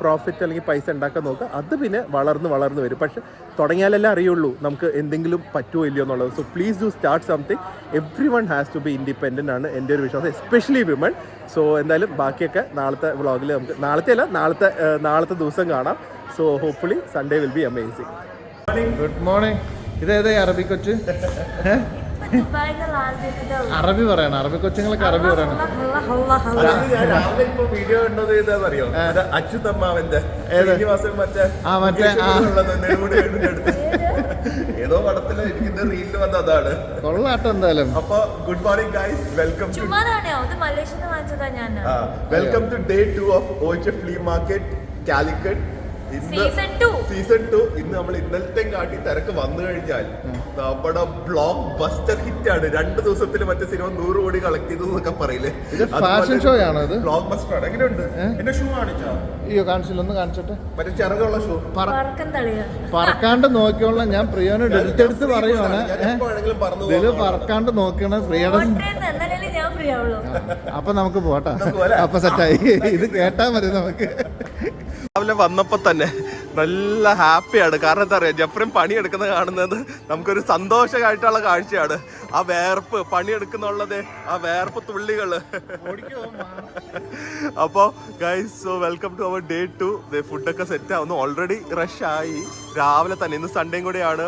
പ്രോഫിറ്റ് അല്ലെങ്കിൽ പൈസ ഉണ്ടാക്കാൻ നോക്കുക. അത് പിന്നെ വളർന്ന് വരും. പക്ഷെ തുടങ്ങിയാലല്ലേ അറിയുള്ളൂ നമുക്ക് എന്തെങ്കിലും പറ്റുമോ ഇല്ലയോ എന്നുള്ളത്. So please do start something. Everyone has to be independent ആണ് എൻ്റെ ഒരു വിശ്വാസം, എസ്പെഷ്യലി വിമൺ. സോ എന്തായാലും ബാക്കിയൊക്കെ നാളത്തെ വ്ളോഗിൽ നമുക്ക് നാളത്തെ ദിവസം കാണാം. So hopefully Sunday will B amazing. Good morning. ഇതേതാ അറബി കൊച്ച്? അറബി പറയണം. അറബി കൊച്ചുങ്ങൾക്ക് അറബി പറയണം. വീഡിയോ ഉണ്ടോന്ന് ചെയ്താന്നറിയോ? അച്യുതമ്മാവന്റെ ഏതോ പടത്തില് എനിക്ക് റീലിൽ വന്ന അതാണ്. കൊള്ളാട്ടോ എന്തായാലും. അപ്പൊ good morning guys, welcome to day 2 of OHF flea market Calicut. Season 2 ഇന്ന് നമ്മൾ ഇന്നലത്തെ കാട്ടി തിരക്ക് വന്നു കഴിഞ്ഞാൽ നമ്മുടെ ബ്ലോക്ക് ബസ്റ്റർ ഹിറ്റ് ആണ്. 2 ദിവസത്തിൽ മറ്റേ സിനിമ 100 കോടി കളക്ട് ചെയ്തു എന്നൊക്കെ പറയില്ലേ. ഫാഷൻ ഷോ ആണോ ഇത്? ബ്ലോക്ക് ബസ്റ്റർ ആണ്. എങ്ങനെയുണ്ട് എന്റെ ഷൂ കാണിച്ചാ? അയ്യോ കാണിച്ചില്ല, ഒന്ന് കാണിച്ചോട്ടെ. മറ്റേ ചിറകുള്ള ഷൂ പറക്കാണ്ട് നോക്കിയോളാം. ഞാൻ പ്രിയോനോട് എടുത്തെടുത്ത് പറയുവാണ്, ഇതില് പറക്കാണ്ട് നോക്കണ പ്രിയുടെ. അപ്പൊ നമുക്ക് പോട്ടാ, അപ്പൊ സെറ്റായി. ഇത് കേട്ടാ മതി നമുക്ക്. രാവിലെ വന്നപ്പോ തന്നെ നല്ല ഹാപ്പിയാണ്. കാരണം എന്താ പറയാ, ജെഫ്രിൻ പണിയെടുക്കുന്നത് കാണുന്നത് നമുക്കൊരു സന്തോഷമായിട്ടുള്ള കാഴ്ചയാണ്. ആ വേർപ്പ് പണിയെടുക്കുന്നുള്ളത്, ആ വേർപ്പ് തുള്ളികള്. അപ്പോ guys, so welcome to our day 2. ഫുഡൊക്കെ സെറ്റ് ആവുന്നു. ഓൾറെഡി റഷ് ആയി രാവിലെ തന്നെ. ഇന്ന് സൺഡേയും കൂടെയാണ്.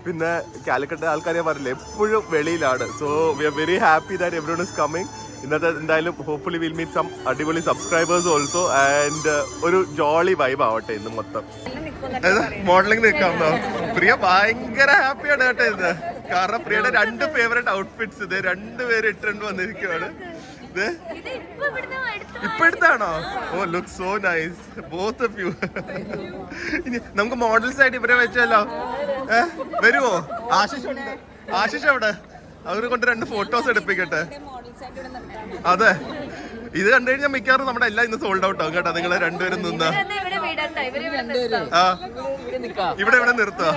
പിന്നെ കാലിക്കട്ട് ആൾക്കാരെ പറഞ്ഞില്ലേ, എപ്പോഴും വെളിയിലാണ്. So we are very happy that everyone is coming. ഇന്നത്തെ എന്തായാലും ഹോപ്പ്ഫുള്ളി വിൽ മീറ്റ് സം അടിപൊളി സബ്സ്ക്രൈബേഴ്സ് ഓൾസോ. ആൻഡ് ഒരു ജോളി വൈബ് ആവട്ടെ ഇന്ന് മൊത്തം. മോഡലിംഗ് നിൽക്കാമോ? പ്രിയ ഭയങ്കര ഹാപ്പിയാണ് കേട്ടോ ഇത്. കാരണം പ്രിയയുടെ 2 ഫേവറേറ്റ് ഔട്ട്ഫിറ്റ്സ് ഇത് 2 പേര് ഇട്ടുകൊണ്ട് വന്നിരിക്കുകയാണ്. ഇത് ഇപ്പൊ എടുത്താണോ? Oh look so nice both of you. ഇനി നമുക്ക് മോഡൽസ് ആയിട്ട് ഇവരെ വെച്ചാലോ? വരുമോ? ആശിഷ് എവിടെ? അവരെ കൊണ്ട് 2 ഫോട്ടോസ് എടുപ്പിക്കട്ടെ. അതെ, ഇത് കണ്ടു കഴിഞ്ഞാൽ മിക്കവാറും നമ്മുടെ എല്ലാം ഇന്ന് സോൾഡ് ഔട്ട് ആവും കേട്ടോ. നിങ്ങളെ 2 പേരും നിന്നാ ഇവിടെ നിർത്തുക.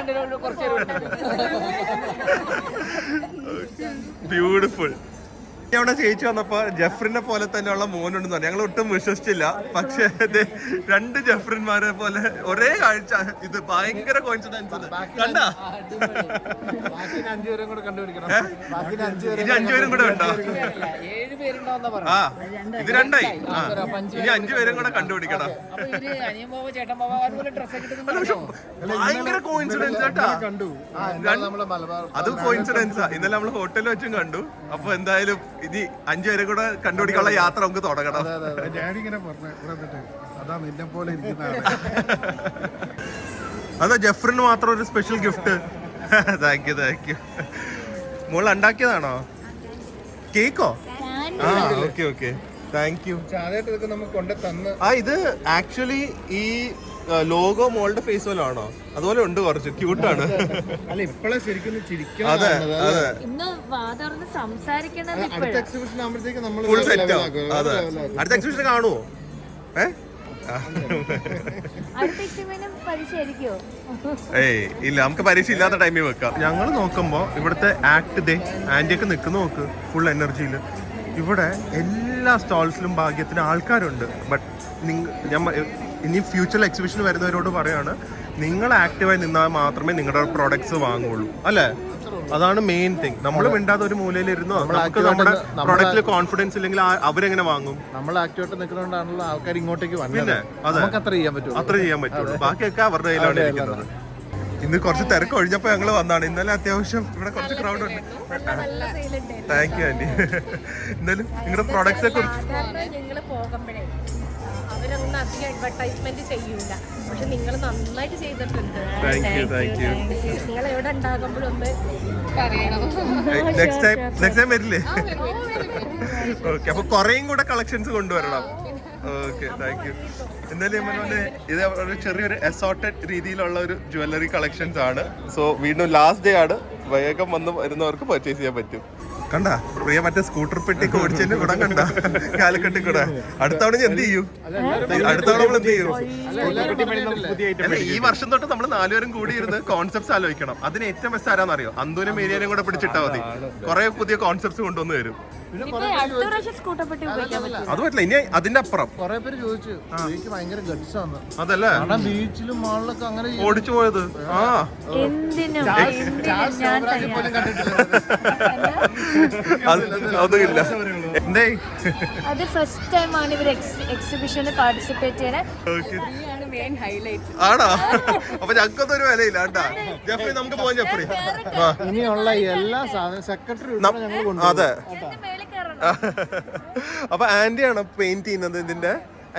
ബ്യൂട്ടിഫുൾ. അവിടെ ചേച്ചി വന്നപ്പോ ജെഫ്രിനെ പോലെ തന്നെയുള്ള മോനുണ്ടെന്ന് പറഞ്ഞു. ഞങ്ങൾ ഒട്ടും വിശ്വസിച്ചില്ല. പക്ഷേ 2 ജെഫ്രിന്മാരെ പോലെ ഒരേ കാഴ്ച. ഇത് ഭയങ്കര കോയിൻസിഡൻസ്. കണ്ടാ? ഇനി 5 പേരും കൂടെ ഉണ്ടോ? ആ ഇത് 2ആയി. ഇനി 5 പേരും കൂടെ കണ്ടുപിടിക്കണം. ഭയങ്കര കോയിൻസിഡൻസ് കേട്ടാ. അത് കോയിൻസിഡൻസാ. ഇന്നലെ നമ്മള് ഹോട്ടലിൽ വെച്ചും കണ്ടു. അപ്പൊ എന്തായാലും ഇനി 5 പേരെ കൂടെ കണ്ടുപിടിക്കാനുള്ള യാത്ര നമുക്ക് തുടങ്ങണം. അതാ ജെഫ്രിന് മാത്രം ഒരു സ്പെഷ്യൽ ഗിഫ്റ്റ്. Thank you. മോള് ഉണ്ടാക്കിയതാണോ? കേക്കോ? ആ ഓക്കെ ഓക്കെ, താങ്ക് യു. ആ ഇത് ആക്ച്വലി ഈ ലോഗോ മോളുടെ ഫേസ് പോലെ ആണോ? അതുപോലെ ഉണ്ട്, കുറച്ച് ക്യൂട്ടാണ്. അല്ല ഇപ്പഴേ ശരിക്കും ചിരിക്കാൻ. അതെ അതെ, അടുത്ത എക്സിബിഷൻ ആകുമ്പോഴത്തേക്ക് നമ്മൾ ഫുൾ സെറ്റ് ആവും. അതെ, അടുത്ത എക്സിബിഷൻ കാണുവോ? ഏയ് ഇല്ല, നമുക്ക് പരീക്ഷ ഇല്ലാത്ത ടൈമിൽ വെക്കാം. ഞങ്ങൾ നോക്കുമ്പോ ഇവിടുത്തെ ആക്ട് ആന്റിയൊക്കെ നിൽക്കുന്ന നോക്ക്, ഫുൾ എനർജിയില്. ഇവിടെ എല്ലാ സ്റ്റാൾസിലും ഭാഗ്യത്തിന് ആൾക്കാരുണ്ട്. ബട്ട് ഇനി ഫ്യൂച്ചറിൽ എക്സിബിഷൻ വരുന്നവരോട് പറയാണ്, നിങ്ങൾ ആക്റ്റീവായി നിന്നാൽ മാത്രമേ നിങ്ങളുടെ പ്രോഡക്ട്സ് വാങ്ങുള്ളൂ. അല്ലേ? അതാണ് മെയിൻ തിങ്. നമ്മൾ മിണ്ടാതെ ഒരു മൂലയിൽ ഇരുന്നോ, നമുക്ക് നമ്മുടെ പ്രോഡക്റ്റിൽ കോൺഫിഡൻസ് ഇല്ലെങ്കിൽ അവരെങ്ങനെ വാങ്ങും? നമ്മൾ ആക്റ്റീവായിട്ട് നിൽക്കുന്നതുകൊണ്ടാണല്ലോ ആൾക്കാർ ഇങ്ങോട്ടേക്ക് വന്നത്. പിന്നെ അതെ, അത്ര ചെയ്യാൻ പറ്റുള്ളൂ. ബാക്കിയൊക്കെ അവരുടെ കയ്യിലാണ് ഇരിക്കുന്നത്. ഇന്ന് കുറച്ച് തിരക്ക് ഒഴിഞ്ഞപ്പോ ഞങ്ങള് വന്നാണ്. ഇന്നലെ അത്യാവശ്യം ഇവിടെ കുറച്ച് ക്രൗഡ് ഉണ്ട്. Thank you aunty. എന്നാലും നിങ്ങളുടെ പ്രോഡക്ട്സിനെ കുറിച്ച് അവരൊന്നും അധികം അഡ്വർടൈസ്മെന്റ് ചെയ്യൂല, പക്ഷെ നിങ്ങൾ നന്നായിട്ട് ചെയ്തിട്ടുണ്ട്. നിങ്ങൾ എവിടെ ഉണ്ടാകുമ്പോഴൊന്ന് പറയണം. നെക്സ്റ്റ് ടൈം വരില്ലേ? ഓക്കെ, അപ്പൊ കുറേയും കൂടെ കളക്ഷൻസ് കൊണ്ടുവരണം. Okay, thank you. എന്തായാലും ഇത് ഒരു ചെറിയൊരു അസോർട്ടഡ് രീതിയിലുള്ള ഒരു ജ്വല്ലറി കളക്ഷൻസ് ആണ്. സോ വീണ്ടും ലാസ്റ്റ് ഡേ ആണ്. വേഗം വരുന്നവർക്ക് പർച്ചേസ് ചെയ്യാൻ പറ്റും. കണ്ടാ പ്രിയ മറ്റേ സ്കൂട്ടർ പെട്ടിക്ക് ഓടിച്ചതിന്റെ കൂടെ കണ്ട കാലിക്കട്ടി കൂടെ. അടുത്തവണ എന്ത് ചെയ്യും? അടുത്തവണ നമ്മൾ എന്ത് ചെയ്യും? ഈ വർഷം തൊട്ട് നമ്മൾ 4 പേരും കൂടി ഇരുന്ന് കോൺസെപ്റ്റ്സ് ആലോചിക്കണം. അതിന് ഏറ്റവും ബെസ്റ്റ് ആരാന്നറിയോ? അന്തൂനും മേരിയാനും കൂടെ പിടിച്ചിട്ടാ മതി. കുറെ പുതിയ കോൺസെപ്റ്റ്സ് കൊണ്ടുവന്ന് വരും. അത് പറ്റില്ല, ഇനി അതിന്റെ അപ്പുറം കുറെ പേര് ചോദിച്ചു. എനിക്ക് ഭയങ്കര ഗട്ട്സ് ആണ്. അതല്ലേ ബീച്ചിലും മാളിലൊക്കെ അങ്ങനെ ഓടിച്ചു പോയത്. ആ അതുമില്ല. എന്തേ അത് ഫസ്റ്റ് ടൈം ആണ് ഇവർ എക്സിബിഷന് പാർട്ടിസിപ്പേറ്റ് ചെയ്യണേ. ആണോ? അപ്പൊ ഞങ്ങൾക്കൊന്നും ഒരു വിലയില്ല കേട്ടാ. ജെഫ്രി നമുക്ക് പോവാം. ജെഫ്രി ഇനിയുള്ള എല്ലാ സാധനം സെക്രട്ടറി. അതെ, അപ്പൊ ആന്റിയാണ് പെയിന്റ് ചെയ്യുന്നത്. ഇതിന്റെ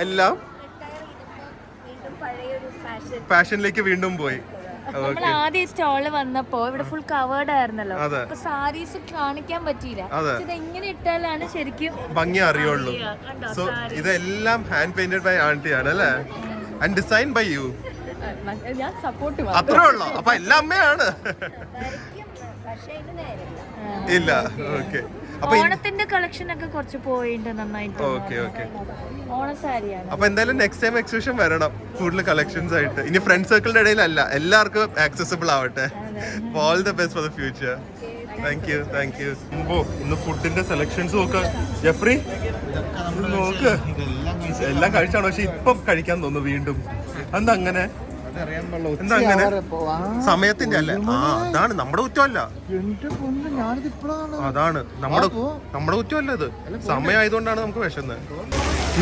എല്ലാം ഫാഷനിലേക്ക് വീണ്ടും പോയി. നമ്മൾ ആദ്യം സ്റ്റോള് വന്നപ്പോ ഇവിടെ ഫുൾ കവേർഡ് ആയിരുന്നല്ലോ. അപ്പൊ സാരീസ് കാണിക്കാൻ പറ്റിയില്ല. ഇത് എങ്ങനെ ഇട്ടാലാണ് ശരിക്കും ഭംഗി അറിയുള്ളൂ. സോ ഇതെല്ലാം ഹാൻഡ് പെയിന്റഡ് ബൈ ആന്റി ആണ് അല്ലേ? And design by you. ഞാൻ സപ്പോർട്ട് അത്രേ ഉള്ളൂ. അപ്പൊ എല്ലാം അമ്മയാണ്. ഇല്ല. ഓക്കെ. അപ്പൊ ഓണത്തിന്റെ കളക്ഷൻ ഒക്കെ കുറച്ച് പോയിട്ടുണ്ട് നന്നായിട്ട്. Okay okay. ഓണസാരിയാണ്. അപ്പൊ എന്തായാലും നെക്സ്റ്റ് ടൈം എക്സിബിഷൻ വരണം കൂടുതൽ കളക്ഷൻസ് ആയിട്ട്. ഇനി ഫ്രണ്ട് സർക്കിളിന്റെ ഇടയിലല്ല, എല്ലാവർക്കും ആക്സസിബിൾ ആവട്ടെ. All the best for the future. Thank you. ഇന്ന് ഫുഡിന്റെ സെലക്ഷൻസ് നോക്കാം. ജെഫ്രി നോക്ക്, എല്ലാം കഴിച്ചാണ്. പക്ഷെ ഇപ്പം കഴിക്കാൻ തോന്നുന്നു വീണ്ടും. എന്താ അങ്ങനെ? എന്താ അങ്ങനെ? സമയത്തിന്റെ അല്ലേ? അതാണ് നമ്മുടെ കുറ്റമല്ല. അതാണ് നമ്മുടെ കുറ്റമല്ല. ഇത് സമയമായതുകൊണ്ടാണ് നമുക്ക് വിശന്നത്.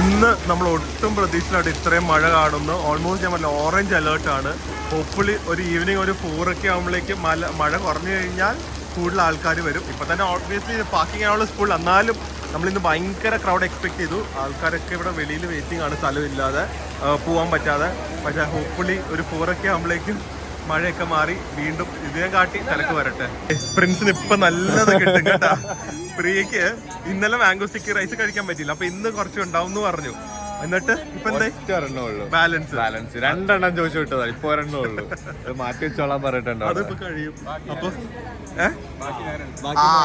ഇന്ന് നമ്മൾ ഒട്ടും പ്രതീക്ഷിച്ചിട്ട് ഇത്രയും മഴ കാണുന്നു. ഓൾമോസ്റ്റ് ഞാൻ പറഞ്ഞ ഓറഞ്ച് അലേർട്ട് ആണ്. ഹോപ്പ്ഫുള്ളി ഒരു ഈവനിങ് ഒരു 4 ഒക്കെ ആകുമ്പോഴേക്കും മഴ കുറഞ്ഞു കഴിഞ്ഞാൽ കൂടുതൽ ആൾക്കാർ വരും. ഇപ്പൊ തന്നെ ഓബ്വിയസ്ലി പാർക്കിംഗ് ആണുള്ള സ്കൂളിൽ, എന്നാലും നമ്മളിന്ന് ഭയങ്കര ക്രൗഡ് എക്സ്പെക്ട് ചെയ്തു. ആൾക്കാരൊക്കെ ഇവിടെ വെളിയിൽ വെയിറ്റിംഗ് ആണ്, സ്ഥലമില്ലാതെ പോകാൻ പറ്റാതെ. പക്ഷേ ഹോപ്പ്ഫുള്ളി ഒരു 4 ഒക്കെ ആകുമ്പോഴേക്കും മഴയൊക്കെ മാറി വീണ്ടും ഇതിനെ കാട്ടി തിരക്ക് വരട്ടെ. പ്രിൻസിന് ഇപ്പൊ നല്ലത് കിട്ടും കേട്ടാ. പ്രിയക്ക് ഇന്നലെ മാംഗോ സ്റ്റിക്കി റൈസ് കഴിക്കാൻ പറ്റില്ല, അപ്പൊ ഇന്ന് കുറച്ച് ഉണ്ടാവും എന്ന് പറഞ്ഞു. എന്നിട്ട് ഇപ്പൊ എന്താ ബാലൻസ് 2 ചോദിച്ചു വിട്ടതാ. ഇപ്പൊ 1 ഉള്ളൂ. മാറ്റി വെച്ചോളാൻ പറഞ്ഞിട്ടുണ്ടോ? അതിപ്പോ കഴിയും. അപ്പൊ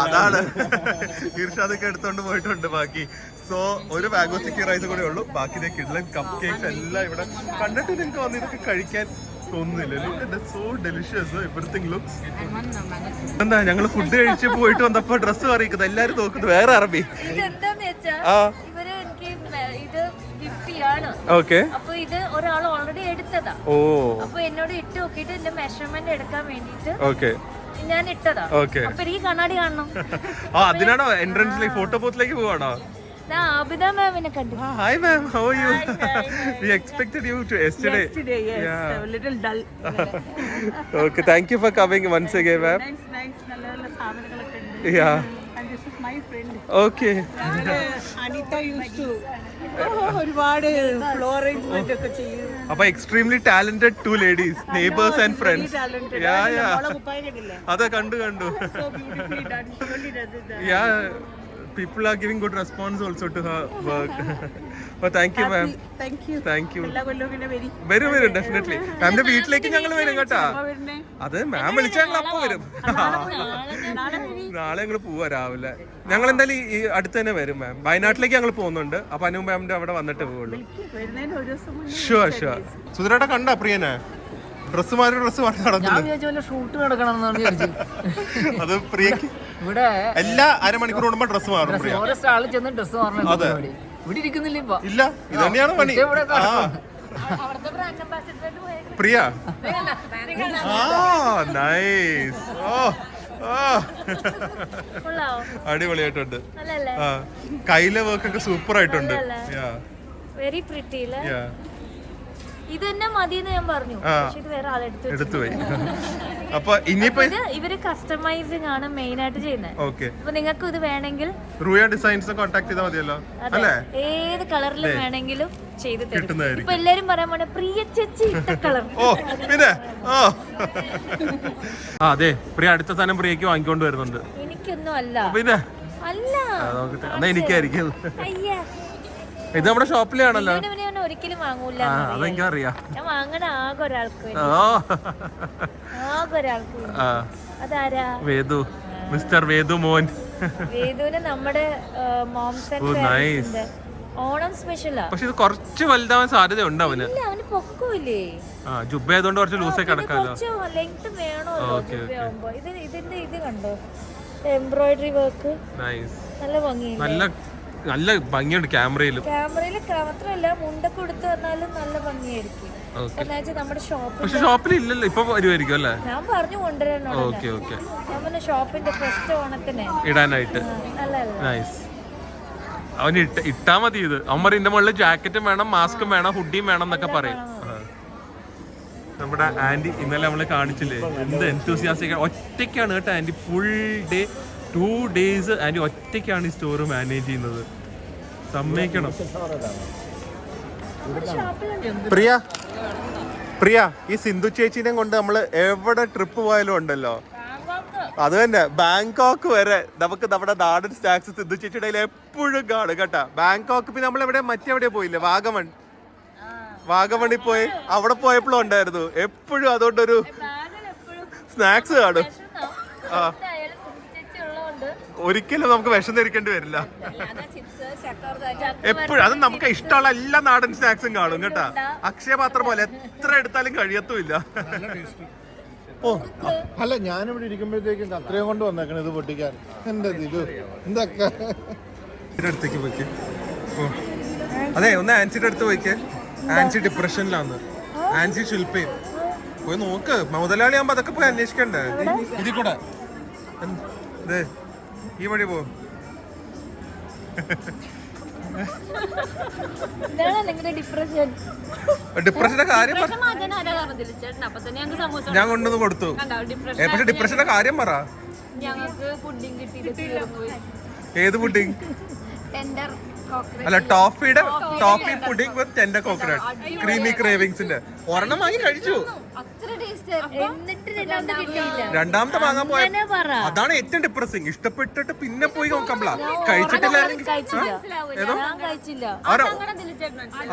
അതാണ് ഇർഷാദൊക്കെ എടുത്തോണ്ട് പോയിട്ടുണ്ട് ബാക്കി. സോ ഒരു മാംഗോ സ്റ്റിക്കി റൈസ് കൂടെ ഉള്ളൂ. ബാക്കി കിഡ്ലൻ കപ്പ് കേക്ക്സ് എല്ലാം ഇവിടെ കണ്ടിട്ട് നിങ്ങൾക്ക് വന്ന് ഇതൊക്കെ കഴിക്കാൻ തോന്നുന്നില്ല. So delicious everything looks. എന്താ ഞങ്ങള് ഫുഡ് കഴിച്ച് പോയിട്ട് വന്നപ്പോ ഡ്രസ്സ് അറിയിക്കുന്നത് എല്ലാരും നോക്കുന്നത് വേറെ അറബി. ഓക്കെ. അപ്പൊ ഇത് ഒരാൾ ഓൾറെഡി എടുത്തതാ. അപ്പൊ എന്നോട് ഇട്ട് നോക്കിട്ട് എന്റെ മെഷർമെന്റ് എടുക്കാൻ വേണ്ടിട്ട് ഞാൻ ഇട്ടതാ. അപ്പൊ എനിക്ക് കണ്ണാടി കാണണം. അതിനാണോ എൻട്രൻസിലേക്ക് ഫോട്ടോ ബൂത്തിലേക്ക് പോവാണോ? Abida ma'am in a country. Hi ma'am, how are you? We expected you to yesterday. yes. A little dull. Okay, thank you for coming once again ma'am. Nice. നല്ല സാധനങ്ങളൊക്കെ ഉണ്ട്. Yeah. And this is my friend. Okay. Anita used to ഒരുപാട് floor arrangement ഒക്കെ ചെയ്യും. അപ്പൊ extremely talented to ladies, neighbours and friends. അതെ കണ്ടു. Yeah. People are giving good response also to her work. But thank you ma'am. Thank you. വരും definitely. മാമിന്റെ വീട്ടിലേക്ക് ഞങ്ങൾ വരും കേട്ടാ. അത് മാം വിളിച്ചാൽ ഞങ്ങൾ അപ്പൊ വരും. നാളെ ഞങ്ങൾ പോവാ രാവിലെ. ഞങ്ങൾ എന്തായാലും ഈ അടുത്ത് തന്നെ വരും മാം. വയനാട്ടിലേക്ക് ഞങ്ങൾ പോകുന്നുണ്ട്. അപ്പൊ അനു മാമിന്റെ അവിടെ വന്നിട്ട് പോവുള്ളൂ. ഷുവർ. സുധരേട്ടാ കണ്ടാ പ്രിയനെ? ഡ്രസ് മാറി നടക്കുന്നു. ഷൂട്ട് നടക്കണം. അത് പ്രിയക്ക് ഇവിടെ എല്ലാ അരമണിക്കൂർ കൂടുമ്പോ ഡ്രസ് മാറും. ഓരോ സ്റ്റാളിൽ ചെന്ന് ഡ്രസ് മാറണം. ഇവിടെ ഇരിക്കുന്നില്ല ഇപ്പൊ. ഇല്ല, ഇത് തന്നെയാണ് പണി. പ്രിയ നൈസ്. അടിപൊളിയായിട്ടുണ്ട്. കയ്യിലെ വർക്കൊക്കെ സൂപ്പർ ആയിട്ടുണ്ട്. Very pretty. ഇത് തന്നെ മതിയെന്ന് ഞാൻ പറഞ്ഞു. ഇത് വേറെ ആളെടുത്തു പോയി. അപ്പൊ ഇനിയിപ്പോ ഇവര് കസ്റ്റമൈസിംഗ് ആണ് മെയിൻ ആയിട്ട് ചെയ്യുന്നത്. അപ്പൊ നിങ്ങൾക്ക് ഇത് വേണമെങ്കിൽ റൂയ ഡിസൈൻസ് കോൺടാക്ട് ചെയ്താൽ മതിയല്ലോ അല്ലേ? ഏത് കളറിൽ വേണമെങ്കിലും ചെയ്ത് തരും. ഇപ്പൊ എല്ലാരും പറയാൻ പോണ പ്രിയ ചേച്ചി ഇട്ട കളർ. പിന്നെ അതെ, പ്രിയ അടുത്ത സാധനം പ്രിയക്ക് വാങ്ങിക്കൊണ്ട് വരുന്നുണ്ട്. എനിക്കൊന്നും അല്ല. പിന്നെ അല്ല എനിക്കായിരിക്കും. ഇത് നമ്മുടെ ഷോപ്പിലാണല്ലോ. ഒരിക്കലും വാങ്ങൂല. അതെനിക്കറിയാം. ഞാൻ വാങ്ങണ ആകെ ഒരാൾക്ക്. അതാരാ? വേദു, മിസ്റ്റർ വേദു മോൻ. വേദുവിന് നമ്മുടെ മോംസ് ആൻഡ് ഫാമിലീസിന്റെ ഓണം സ്പെഷ്യലാ. പക്ഷെ ഇത് കുറച്ച് വലുതാവാൻ സാധ്യത ഉണ്ട് അവന്. അവന് പൊക്കമില്ലേ? ജുബ്ബ ആയതുകൊണ്ട് കുറച്ച് ലൂസായി കിടക്കാലോ. ലെങ്ത് വേണമല്ലോ ജുബ്ബയാവുമ്പോ. ഇതിന്റെ ഇത് കണ്ടോ, എംബ്രോയിഡറി വർക്ക് നല്ല ഭംഗിയില്ല. നല്ല ഭംഗിയുണ്ട് ക്യാമറയിലും. മാത്രമല്ല മുണ്ടൊക്കെ കൊടുത്തു വന്നാലും നല്ല ഭംഗിയായിരിക്കും. നമ്മുടെ പക്ഷെ ഷോപ്പിൽ ഇല്ലല്ലോ, ഇപ്പൊ വരുമായിരിക്കും അല്ലേ? ഞാൻ പറഞ്ഞു കൊണ്ടുവരാനോട്. ഞാൻ ഷോപ്പിന്റെ ഫസ്റ്റ് ഓണത്തിന് ഇടാനായിട്ട്. അവന് ഇട്ടാ മതി. ഇത് അവന്മാർ ഇതിന്റെ മുകളിൽ ജാക്കറ്റും വേണം, മാസ്കും വേണം, ഹുഡിയും വേണം എന്നൊക്കെ പറയും. നമ്മുടെ ആന്റി ഇന്നലെ നമ്മളെ കാണിച്ചില്ലേ, എന്ത് എൻതൂസിയാസ്റ്റിക്. ഒറ്റയ്ക്കാണ് കേട്ടോ aunty. Full day 2 days aunty ഒറ്റയ്ക്കാണ് ഈ സ്റ്റോർ മാനേജ് ചെയ്യുന്നത്. സമ്മതിക്കണം. പ്രിയ ഈ സിന്ധു ചേച്ചീനെ കൊണ്ട് നമ്മള് എവിടെ ട്രിപ്പ് പോയാലും ഉണ്ടല്ലോ. അത് തന്നെ, ബാങ്കോക്ക് വരെ നമുക്ക് നമ്മുടെ നാടൻ സ്നാക്സ് സിന്ധു ചേച്ചിയുടെ എപ്പോഴും കാണും കേട്ടാ. ബാങ്കോക്ക് പിന്നെ നമ്മളെവിടെ മറ്റെവിടെയാ പോയില്ലേ, വാഗമൺ. വാഗമണി പോയി അവിടെ പോയപ്പോഴും ഉണ്ടായിരുന്നു എപ്പോഴും. അതുകൊണ്ടൊരു സ്നാക്സ് കാണും. ഒരിക്കലും നമുക്ക് വിശന്നിരിക്കേണ്ടി വരില്ല. എപ്പോഴും അത് നമുക്ക് ഇഷ്ടമുള്ള എല്ലാ നാടൻ സ്നാക്സും കാണും കേട്ടാ. അക്ഷയപാത്രം പോലെ എത്ര എടുത്താലും കഴിയത്തുമില്ല. ഓ അല്ല, ഞാനിവിടെ ഇരിക്കുമ്പോഴത്തേക്കും അത്രയും കൊണ്ട് വന്നേക്കണം ഇത് പൊട്ടിക്കാൻ. എന്റെ ഇത് എന്തൊക്കെ അടുത്തേക്ക് പോയിക്ക്. അതെ, ഒന്ന് ആൻസിയുടെ അടുത്ത് പോയിക്ക്. ആൻസി ഡിപ്രഷനിലാന്ന്. ആൻസി ശില്പയും പോയി നോക്ക്. മുതലാളി ആകുമ്പോ അതൊക്കെ പോയി അന്വേഷിക്കണ്ടേ? ഇതിൽ കൂടെ ഈ വഴി പോ. ഡിപ്രഷന്റെ കാര്യം ഞാൻ കൊണ്ടുവന്ന് കൊടുത്തു. പക്ഷെ ഡിപ്രഷന്റെ കാര്യം പറ. ഏത് പുഡിങ്? അല്ല, ടോഫി പുഡിംഗ് വിത്ത് ടെൻഡർ കോക്കനട്ട് ക്രീമി ക്രേവിങ്സിന്റെ ഒരെണ്ണം വാങ്ങി കഴിച്ചു. രണ്ടാമത്തെ വാങ്ങാൻ പോയ അതാണ് ഏറ്റവും ഡിപ്രസിങ്. ഇഷ്ടപ്പെട്ടിട്ട് പിന്നെ പോയി നോക്കമ്പളാ കഴിച്ചിട്ടില്ലായിരുന്നു.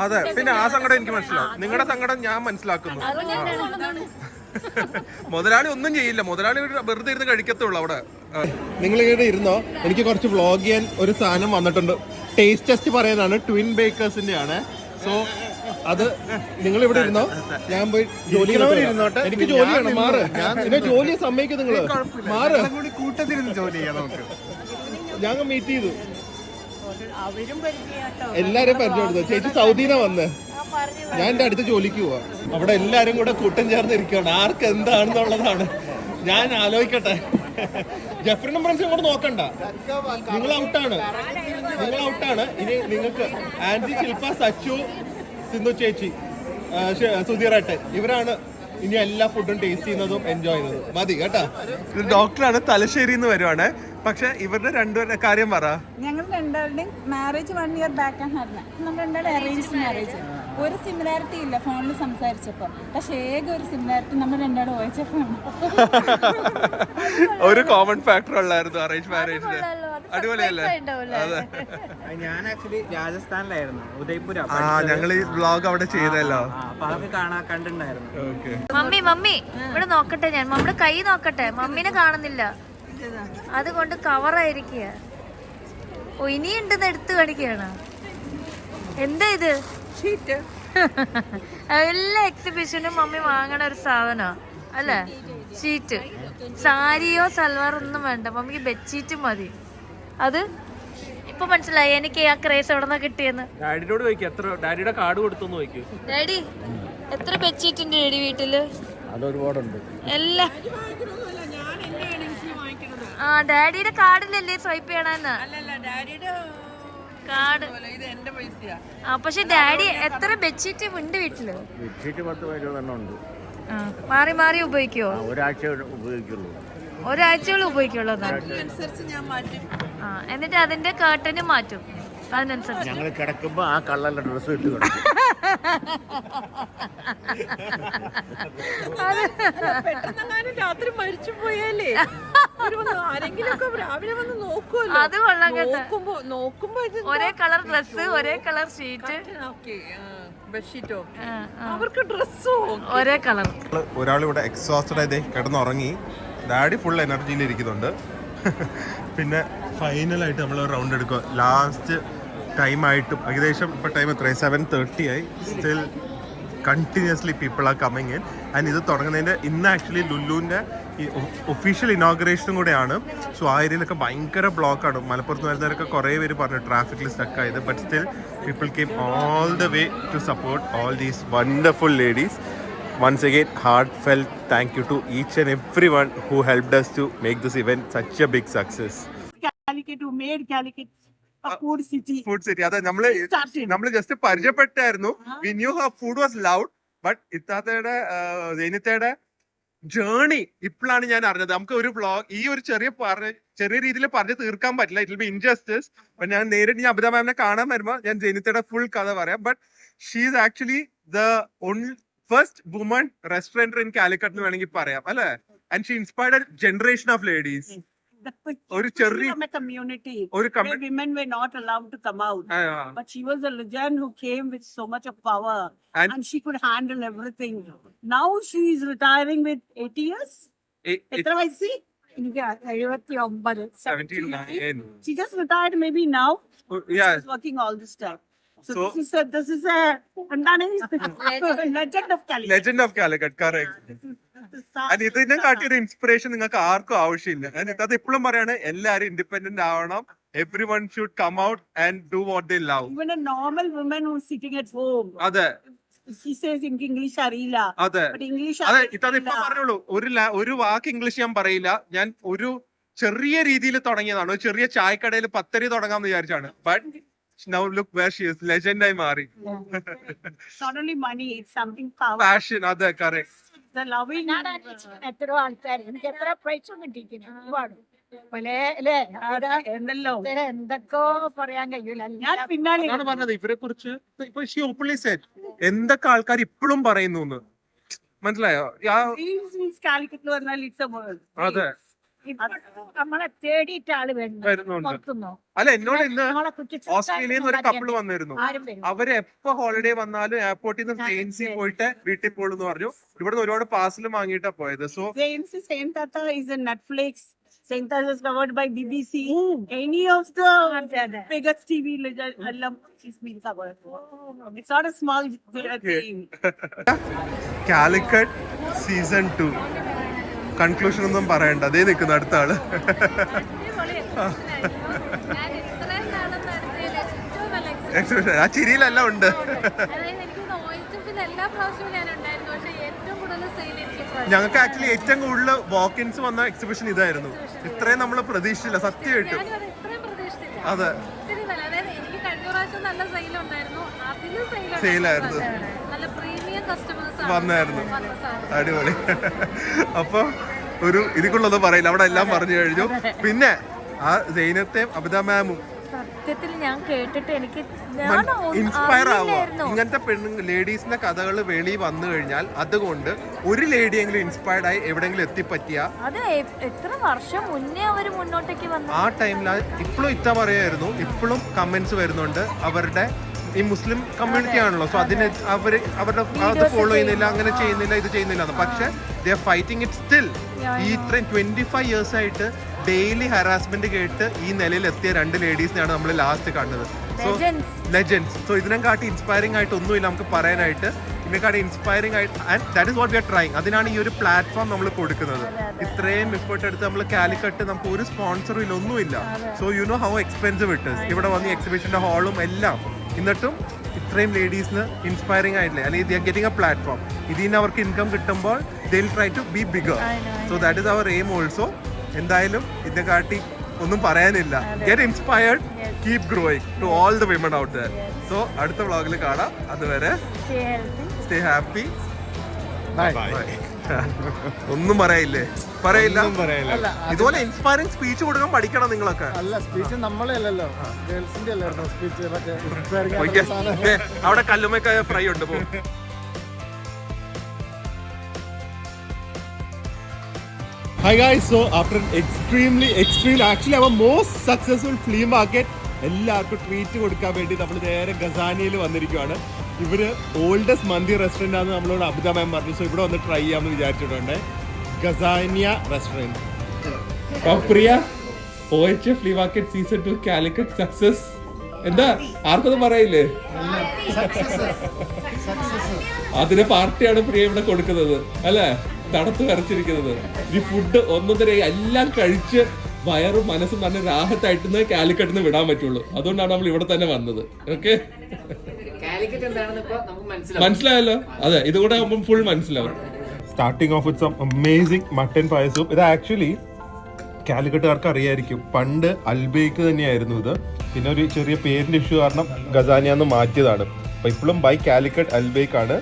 അതെ, പിന്നെ ആ സങ്കടം എനിക്ക് മനസ്സിലാവും. നിങ്ങളുടെ സങ്കടം ഞാൻ മനസ്സിലാക്കുന്നു. മുതലാളി ഒന്നും ചെയ്യില്ല. മുതലാളി വെറുതെ ഇരുന്ന് കഴിക്കത്തുള്ളൂ അവിടെ. നിങ്ങൾ ഇവിടെ ഇരുന്നോ, എനിക്ക് കുറച്ച് വ്ളോഗ് ചെയ്യാൻ ഒരു സാധനം വന്നിട്ടുണ്ട്. ടേസ്റ്റ് ടെസ്റ്റ് പറയാനാണ്. ട്വിൻ ബേക്കേഴ്സിന്റെ ആണ്. സോ അത് നിങ്ങൾ ഇവിടെ ഇരുന്നോ, ഞാൻ പോയി ജോലി ഇരുന്നോട്ടെ. എനിക്ക് ജോലിയാണ്. മാറ്, എന്നെ ജോലിയെ സമ്മതിക്കും നിങ്ങള്. മാറ്, കൂട്ടത്തിരുന്ന് ജോലി ചെയ്യാം നമുക്ക്. ഞങ്ങൾ മീറ്റ് ചെയ്തു. എല്ലാരും പരിചയപ്പെടുത്തു. ചേച്ചി സൗദിന വന്ന്. ഞാൻ എന്റെ അടുത്ത് ജോലിക്ക് പോവാ. അവിടെ എല്ലാരും കൂടെ കൂട്ടം ചേർന്നിരിക്കുകയാണ്. ആർക്ക് എന്താണെന്നുള്ളതാണ് ഞാൻ ആലോചിക്കട്ടെ. ജെഫ്രിനും ഫ്രണ്ട്സും കൂടെ നോക്കണ്ട. നിങ്ങൾ ഔട്ടാണ്. ഇനി നിങ്ങൾക്ക് ആൻസി, ശില്പ, സച്ചു, സിന്ധു ചേച്ചി, സുധീറേട്ടൻ, ഇവരാണ് ഇനി എല്ലാ ഫുഡും ടേസ്റ്റ് ചെയ്യുന്നതും എൻജോയ് ചെയ്യുന്നതും. മതി കേട്ടാ. ഡോക്ടറാണ്, തലശ്ശേരിയിൽ നിന്ന് വരുവാണ്. പക്ഷെ ഇവരുടെ രണ്ടുപേരുടെ കാര്യം പറ. ഞങ്ങൾ രണ്ടാളുടെയും മാരേജ് 1 year ബാക്ക് ആൻഡ് ഹാർഡിന്. നമ്മൾ രണ്ടാളും അറേഞ്ച് മാരേജ്. ഒരു സിമിലാരിറ്റി ഇല്ല ഫോണിൽ സംസാരിച്ചപ്പോ. പക്ഷെ ഏക ഒരു സിമിലാരിറ്റി നമ്മൾ രണ്ടാളും OHF-ആണ്. ഒരു കോമൺ ഫാക്ടർ ഉള്ളായിരുന്നു അറേഞ്ച് മാരേജിന്. അടിപൊളിയല്ലേ? അതെ, ഞാൻ ആക്ച്വലി രാജസ്ഥാനിലായിരുന്നു, ഉദയ്പൂർ. ഞങ്ങൾ ഈ വ്ലോഗ് അവിടെ ചെയ്തല്ലോ. കണ്ടിട്ടുണ്ടായിരുന്നു. മമ്മി ഇവിടെ നോക്കട്ടെ. ഞാൻ മമ്മിയുടെ കൈ നോക്കട്ടെ. മമ്മീനെ കാണുന്നില്ല, അതുകൊണ്ട് കവറായിരിക്കുക. ഓ, ഇനിയുണ്ടെന്ന് എടുത്തു കാണിക്കുകയാണ്. എന്താ ഇത്? എല്ലാ എക്സിബിഷനും മമ്മി വാങ്ങണ ഒരു സാധനോ അല്ലേ? ഷീറ്റ്. സാരിയോ സൽവാറോ ഒന്നും വേണ്ട, മമ്മിക്ക് ബെഡ്ഷീറ്റ് മതി. അത് ഇപ്പൊ മനസ്സിലായി എനിക്ക് ആ ക്രേസ് എവിടെ നിന്നാ കിട്ടിയെന്ന്. ഡാഡിയോട് ചോദിക്കും, എത്ര ഡാഡിയുടെ കാർഡ് കൊടുത്തു നോക്കി. ഡാഡി, എത്ര ബെഡ്ഷീറ്റ് ഉണ്ട് ഡാഡി വീട്ടില്? അതൊരുപാടുണ്ട്. എല്ലാം ആ ഡാഡിയുടെ കാർഡിലല്ലേ സ്വൈപ്പ് ചെയ്യണെന്ന്? കാർഡ്. ആ, പക്ഷെ ഡാഡി എത്ര ബെഡ്ഷീറ്റ് ഉണ്ട് വീട്ടില്? ബെഡ്ഷീറ്റ് 10-15 ഉണ്ട്. മാറി മാറി ഉപയോഗിക്കുവോ? ഒരാഴ്ച ഉപയോഗിക്കുള്ളൂ. ഒരാഴ്ചയോളം ഉപയോഗിക്കുള്ളൂ. ആ, എന്നിട്ട് അതിന്റെ കേർട്ടന് മാറ്റും അതിനനുസരിച്ച്. ഞങ്ങൾ കിടക്കുമ്പോ ആ കള്ളല്ല ഡ്രസ് ഇട്ട് കിടക്കും. രാത്രി മരിച്ചു പോയാലേ രാവിലെ വന്ന് നോക്കുമല്ലോ. അത് കൊള്ളാം കേട്ടോ. നോക്കുമ്പോ ഒരേ കളർ ഡ്രസ്, ഒരേ കളർ ഷീറ്റ്, ബെഡ്ഷീറ്റോ അവർക്ക് ഡ്രസ്സോ ഒരേ കളർ. ഒരാളിവിടെ എക്സോസ്റ്റഡ് ആയി കിടന്നുറങ്ങി. ഡാഡി ഫുൾ എനർജിയിൽ ഇരിക്കുന്നുണ്ട്. പിന്നെ ഫൈനലായിട്ട് നമ്മൾ റൗണ്ട് എടുക്കുക. ലാസ്റ്റ് ടൈം ആയിട്ടും ഏകദേശം ഇപ്പോൾ ടൈം എത്ര 7:30 ആയി. Still continuously people are coming in. And ഇത് തുടങ്ങുന്നതിൻ്റെ ഇന്ന് ആക്ച്വലി ലുലുവിൻ്റെ ഈ ഒഫീഷ്യൽ ഇനോഗ്രേഷനും കൂടെയാണ്. സോ ആ ഏരിയയിലൊക്കെ ഭയങ്കര ബ്ലോക്കാണ്. മലപ്പുറത്ത് വരുന്നവരൊക്കെ കുറേ പേര് പറഞ്ഞു ട്രാഫിക്കിൽ സ്റ്റക്ക് ആയത്. But still people came all the way to support all these wonderful ladies. Once again, heartfelt thank you to each and everyone who helped us to make this event such a big success. Calicut, who made Calicut a food city. Food city. അതെ, നമ്മള് just പരിചയപ്പെട്ടായിരുന്നു. We knew her food was loud, but ഇത്താത്തയുടെ ജൈനത്തയുടെ journey ഇപ്പോഴാണ് ഞാൻ അറിഞ്ഞത്. നമുക്ക് ഒരു വ്ളോഗ് ഈ ഒരു ചെറിയ രീതിയിൽ പറഞ്ഞു തീർക്കാൻ പറ്റില്ല. It will be injustice. അപ്പൊ ഞാൻ നേരിട്ട് ഞാൻ അബിത മാമിനെ കാണാൻ വരുമ്പോ ഞാൻ ജൈനത്തയുടെ ഫുൾ കഥ പറയാം. But she is actually the only first woman restaurant in Calicut എന്ന് വേണമെങ്കിൽ പറയാം അല്ലെ. And she inspired A generation of ladies. ഒരു ചെറിയ from a community ഒരു where women were not allowed to come out. But she was a legend who came with so much of power and she could handle everything. Now she is retiring with 80 years. Etra vayasi? 79. She just retired maybe now. Yeah. She's working all this time. So, So- this is a legend of Calicut. Legend of Calicut correct. അത് ഇതിനെ കാട്ടിയൊരു inspiration നിങ്ങൾക്ക് ആർക്കും ആവശ്യമില്ല. അത് ഇപ്പോഴും പറയാണ്, എല്ലാരും independent ആവണം. Everyone should come out and do what they love. Even a normal woman who's sitting at home, അതെ she says in English അറിയില്ല. അതെ But English അതെ ഇപ്പൊ പറഞ്ഞോളൂ. ഒരു വാക്ക് ഇംഗ്ലീഷ് ഞാൻ പറയില്ല. ഞാൻ ഒരു ചെറിയ രീതിയിൽ തുടങ്ങിയതാണ്. ഒരു ചെറിയ ചായക്കടയിൽ 10 തുടങ്ങാന്ന് വിചാരിച്ചാണ്. But now look where she is. Legend ആയി മാറി. It's not only money, it's something power. Passion. അതെ correct. The loving. എത്രയോ ആൾക്കാർ എനിക്ക് എത്ര പ്രൈസും കിട്ടിയിരിക്കുന്നു ഒരുപാട് പല അല്ലേ എന്നല്ലോ എന്തൊക്കെയോ പറയാൻ കഴിയൂല ഞാൻ പിന്നാലെ അതാണ് പറഞ്ഞത് ഇവരെ കുറിച്ച്. ഇപ്പൊ she openly said എന്തൊക്കെ ആൾക്കാർ ഇപ്പോഴും പറയുന്നു എന്ന്. മനസ്സിലായോ? കാലിക്കറ്റ് പറഞ്ഞാൽ ഇറ്റ്സ് എ വേൾഡ്. അതെ നമ്മളെ തേടിയിട്ട് ആള് വരുന്നുണ്ട്. പുറത്തുനിന്നോ അല്ല എന്നോട് ഇന്ന് നമ്മളെ കുറിച്ച് ഓസ്ട്രേലിയയിൽ നിന്ന് ഒരു കപ്പിൾ വന്നിരുന്നു. ആരും വരും അവര് എപ്പോ ഹോളിഡേ വന്നാലും എയർപോർട്ടിൽ നിന്ന് ജെയിൻസി പോയിട്ട് വീട്ടിൽ പോളെന്ന് പറഞ്ഞു. ഇവിടുന്ന് ഒരുപാട് പാർസൽ വാങ്ങിയിട്ടാ പോയത്. So Saint Tata is a Netflix. Saint Tata is covered by BBC. Any of the biggest TV legend, she's been covered. It's not a small thing. Calicut season 2 conclusion ഒന്നും പറയണ്ട. അതേ നിൽക്കുന്ന അടുത്ത ആള്. ആ ചിരിയിലെല്ലാം ഉണ്ട്. ഞങ്ങൾക്ക് ആക്ച്വലി ഏറ്റവും കൂടുതൽ വാക്കിൻസ് വന്ന എക്സിബിഷൻ ഇതായിരുന്നു. ഇത്രയും നമ്മൾ പ്രതീക്ഷിച്ചില്ല സത്യമായിട്ടും. അതെ സെയിലായിരുന്നു വന്നായിരുന്നു. അടിപൊളി. അപ്പൊ ഒരു ഇതിക്കുള്ളത് പറയില്ല, അവിടെ എല്ലാം പറഞ്ഞു കഴിഞ്ഞു. പിന്നെ ആ സൈനത്തെയും അബിത മാമും സത്യത്തിൽ ഞാൻ കേട്ടിട്ട് എനിക്ക് ഇൻസ്പയർ ആവുക. ഇങ്ങനത്തെ ലേഡീസിന്റെ കഥകൾ വെളിയിൽ വന്നു കഴിഞ്ഞാൽ അതുകൊണ്ട് ഒരു ലേഡിയെങ്കിലും ഇൻസ്പയർഡ് ആയി എവിടെയെങ്കിലും എത്തിപ്പറ്റിയ അത് എത്ര വർഷം മുന്നേ അവര് മുന്നോട്ടേക്ക് വന്നു. ആ ടൈമിൽ ഇപ്പോഴും ഇത്ത പറയായിരുന്നു. ഇപ്പോഴും കമന്റ്സ് വരുന്നുണ്ട് അവരുടെ ഈ മുസ്ലിം കമ്മ്യൂണിറ്റി ആണല്ലോ. സോ അതിന് അവരുടെ അത് ഫോളോ ചെയ്യുന്നില്ല, അങ്ങനെ ചെയ്യുന്നില്ല, ഇത് ചെയ്യുന്നില്ല. പക്ഷെ they are fighting it still. ഈ ഇത്രയും 25 years ആയിട്ട് ഡെയിലി ഹറാസ്മെന്റ് കേട്ട് ഈ നിലയിൽ എത്തിയ 2 ലേഡീസിനെയാണ് നമ്മൾ ലാസ്റ്റ് കണ്ടത്. So legends. സോ ഇതിനെക്കാട്ടി ഇൻസ്പയറിംഗ് ആയിട്ട് ഒന്നുമില്ല നമുക്ക് പറയാനായിട്ട്. ഇതിനെക്കാട്ടി ഇൻസ്പയറിംഗ് ആയിട്ട് and that is what we are trying. അതിനാണ് ഈ ഒരു പ്ലാറ്റ്ഫോം നമ്മൾ കൊടുക്കുന്നത്. ഇത്രയും എഫേർട്ട് എടുത്ത് നമ്മൾ കാലിക്കട്ട് നമുക്ക് ഒരു സ്പോൺസറും ഇല്ല, ഒന്നുമില്ല. So you know how expensive it is. ഇവിടെ വന്ന് എക്സിബിഷന്റെ ഹാളും എല്ലാം. എന്നിട്ടും ഇത്രയും ലേഡീസിന് ഇൻസ്പയറിംഗ് ആയിട്ടില്ലേ, അല്ലെങ്കിൽ they are getting a platform. ഇതിൽ നിന്ന് അവർക്ക് ഇൻകം കിട്ടുമ്പോൾ they will try to be bigger. So that is our aim also. എന്തായാലും ഇതിനെ കാട്ടി ഒന്നും പറയാനില്ല. Get inspired, keep growing to all the women out there. So അടുത്ത വ്ളോഗിൽ കാണാം. അതുവരെ സ്റ്റേ ഹാപ്പി. ഒന്നും പറയില്ലേ? പറയില്ല. ഇതുപോലെ ഇൻസ്പയറിംഗ് സ്പീച്ച് കൊടുക്കാൻ പഠിക്കണം നിങ്ങളൊക്കെ. അല്ല സ്പീച്ച് നമ്മളെ അല്ലല്ലോ, ഗേൾസിന്റെ അല്ലായിരുന്നു സ്പീച്ച്. അവിടെ കല്ലുമൊക്കെ ഫ്രൈ ഉണ്ട്. പോ. Hi guys, so after extremely actually our most successful flea market, എല്ലാവർക്കും ട്രീറ്റ് കൊടുക്കാൻ വേണ്ടി നമ്മൾ നേരെ ഗസാനിയയിൽ വന്നിരിക്കുകയാണ്. ഇവര് ഓൾഡസ്റ്റ് മന്തി റെസ്റ്റോറൻ്റ് ആണെന്ന് നമ്മളോട് അബിത മാം പറഞ്ഞു. സോ ഇവിടെ വന്ന് ട്രൈ ചെയ്യാമെന്ന് വിചാരിച്ചിട്ടുണ്ട്. ഗസാനിയ റെസ്റ്റോറൻറ്റ്. പ്രിയ OH flea market season 2 Calicut success. എന്താ ആർക്കൊന്നും പറയില്ലേ? അതിന് പാർട്ടിയാണ് പ്രിയ ഇവിടെ കൊടുക്കുന്നത് അല്ലേ? തണുത്ത് വരച്ചിരിക്കുന്നത്. ഈ ഫുഡ് ഒന്നൊന്നര എല്ലാം കഴിച്ച് വയറും മനസ്സും നല്ല രാഹത്തായിട്ട് കാലിക്കട്ടിന്ന് വിടാൻ പറ്റുള്ളൂ. അതുകൊണ്ടാണ് നമ്മൾ ഇവിടെ തന്നെ വന്നത്. ഓക്കെ, മനസ്സിലായല്ലോ? അതെ, ഇതുകൂടെ ആകുമ്പോൾ ഫുൾ മനസ്സിലാവും. Starting off with some amazing mutton പായസവും. ഇത് ആക്ച്വലി കാലിക്കട്ടുകാർക്ക് അറിയായിരിക്കും, പണ്ട് അൽബേക്ക് തന്നെയായിരുന്നു ഇത്. പിന്നെ ഒരു ചെറിയ പേരിന്റെ ഇഷ്യൂ കാരണം ഗസാനിയാന്ന് മാറ്റിയതാണ്. അപ്പൊ ഇപ്പോഴും ബൈ കാലിക്കറ്റ് അൽബേക്ക് ആണ്.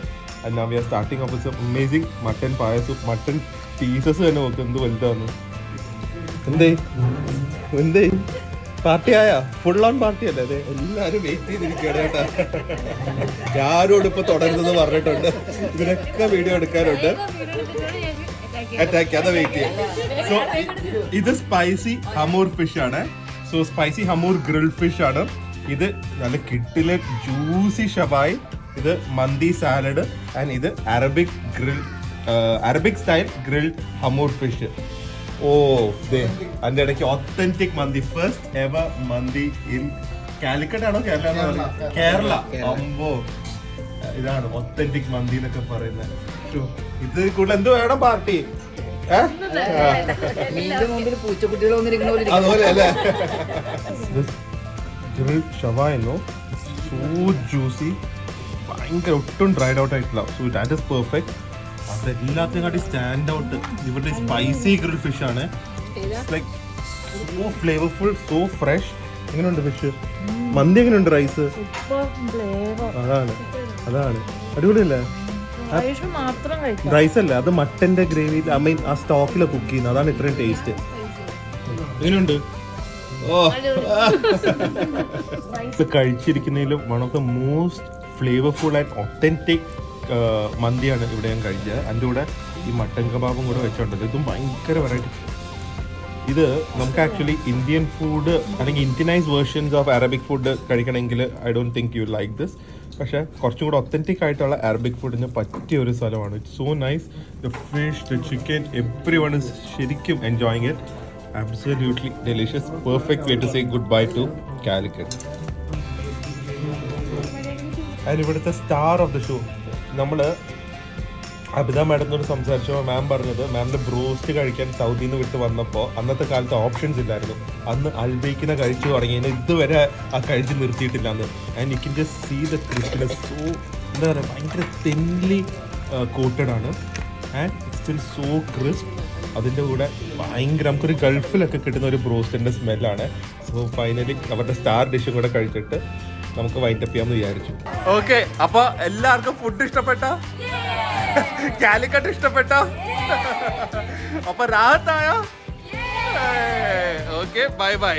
And now we are starting off with some amazing mutton payasam. Mutton pieces തന്നെ നോക്ക് എന്ത് വലുതാന്ന്. എന്തേ പാർട്ടി ആയാ? ഫുൾ ഓൺ പാർട്ടി അല്ലേ? അതെ, എല്ലാരും വെയിറ്റ് ചെയ്തിരിക്കുകയാണ് കേട്ടാ. ആരോട് ഇപ്പൊ തുടരുന്നത് പറഞ്ഞിട്ടുണ്ട്. ഇതിനൊക്കെ വീഡിയോ എടുക്കാനുണ്ട്. അറ്റാക്ക് ചെയ്യാതെ വെയിറ്റ് ചെയ്യാം. സോ ഇത് സ്പൈസി ഹമൂർ ഫിഷ് ആണ്. സോ സ്പൈസി ഹമൂർ ഗ്രിൽ ഫിഷ് ആണ്. ഇത് നല്ല കിട്ടിലെ ജ്യൂസി ഷവായ്. ഇത് മന്തി സാലഡ് ആൻഡ് ഇത് അറബിക് സ്റ്റൈൽ ഗ്രിൽ ഹമൂർ ഫിഷ്. ഓ ദേ അതിന്റെ ഇടയ്ക്ക് authentic mandi, first ever mandi in Calicut ആണോ കേരള? അമ്പോ ഇതാണ് ഒത്തന്റിക് മന്തി എന്നൊക്കെ പറയുന്നത്. ഇത് കൂടുതൽ എന്ത് വേണം പാർട്ടി? മീനിന്റെ മുമ്പിൽ പൂച്ചക്കുട്ടികൾ വന്നിരിക്കുന്ന പോലെ അതുപോലെ അല്ലേ? ഷവായിരുന്നു സോ ജ്യൂസി, ഭയങ്കര ഒട്ടും ഡ്രൈഡ് ഔട്ട് ആയിട്ടില്ല. So that is perfect. അതെല്ലാത്തിനും കാട്ടി സ്റ്റാൻഡ് ഔട്ട് ഇവരുടെ സ്പൈസി ഗ്രിൽ ഫിഷ് ആണ്. Like so flavourful, so fresh. എങ്ങനെയുണ്ട് ഫിഷ്? മന്തി എങ്ങനെയുണ്ട്? റൈസ് അതാണ് അടിപൊളിയല്ലേ? റൈസ് അല്ല, അത് മട്ടന്റെ ഗ്രേവിയിൽ ഐ മീൻ ആ സ്റ്റോക്കിൽ കുക്ക് ചെയ്യുന്നത്, അതാണ് ഇത്രയും ടേസ്റ്റ്. എങ്ങനെയുണ്ട്? ഓ ഇത് കഴിച്ചിരിക്കുന്നതിലും one of the most flavourful and authentic മന്തിയാണ് ഇവിടെ ഞാൻ കഴിച്ചത്. അതിൻ്റെ കൂടെ ഈ മട്ടൻ കബാബും കൂടെ വെച്ചോണ്ടത്, ഇതും ഭയങ്കര വെറൈറ്റി. ഇത് നമുക്ക് ആക്ച്വലി ഇന്ത്യൻ ഫുഡ് അല്ലെങ്കിൽ Indianise versions of Arabic food കഴിക്കണമെങ്കിൽ I don't think you like this. പക്ഷേ കുറച്ചും കൂടെ ഒത്തന്റിക് ആയിട്ടുള്ള അറബിക് ഫുഡിന് പറ്റിയ ഒരു സ്ഥലമാണ്. It's so nice. The fish, the chicken, everyone is ശരിക്കും enjoying it. Absolutely delicious. Perfect way to say goodbye to Calicut. And ഇവിടുത്തെ സ്റ്റാർ ഓഫ് ദ ഷോ, നമ്മൾ അബിത മാഡത്തിനോട് സംസാരിച്ചപ്പോൾ മാം പറഞ്ഞത് മാമിൻ്റെ ബ്രോസ്റ്റ് കഴിക്കാൻ സൗദിയിൽ നിന്ന് വിട്ട് വന്നപ്പോൾ അന്നത്തെ കാലത്ത് ഓപ്ഷൻസ് ഇല്ലായിരുന്നു. അന്ന് അൽബൈക്കിനെ കഴിച്ചു തുടങ്ങിയതിന് ഇതുവരെ ആ കഴിച്ച് നിർത്തിയിട്ടില്ല അന്ന്. And you can just see the crispiness. So എന്താ പറയുക, ഭയങ്കര തിൻലി കോട്ടഡ് ആണ് ആൻഡ് സ്റ്റിൽ സോ ക്രിസ്പ്. അതിൻ്റെ കൂടെ ഭയങ്കര നമുക്കൊരു ഗൾഫിലൊക്കെ കിട്ടുന്ന ഒരു ബ്രോസ്റ്റിൻ്റെ സ്മെല്ലാണ്. സോ ഫൈനലി അവരുടെ സ്റ്റാർ ഡിഷും കൂടെ കഴിച്ചിട്ട് നമുക്ക് വൈൻഡപ്പ് ചെയ്യാമെന്ന് വിചാരിച്ചു. ഓക്കെ, അപ്പൊ എല്ലാവർക്കും ഫുഡ് ഇഷ്ടപ്പെട്ട, കാലിക്കട്ട് ഇഷ്ടപ്പെട്ട, അപ്പൊ റാഹത്തായ. Okay, bye bye.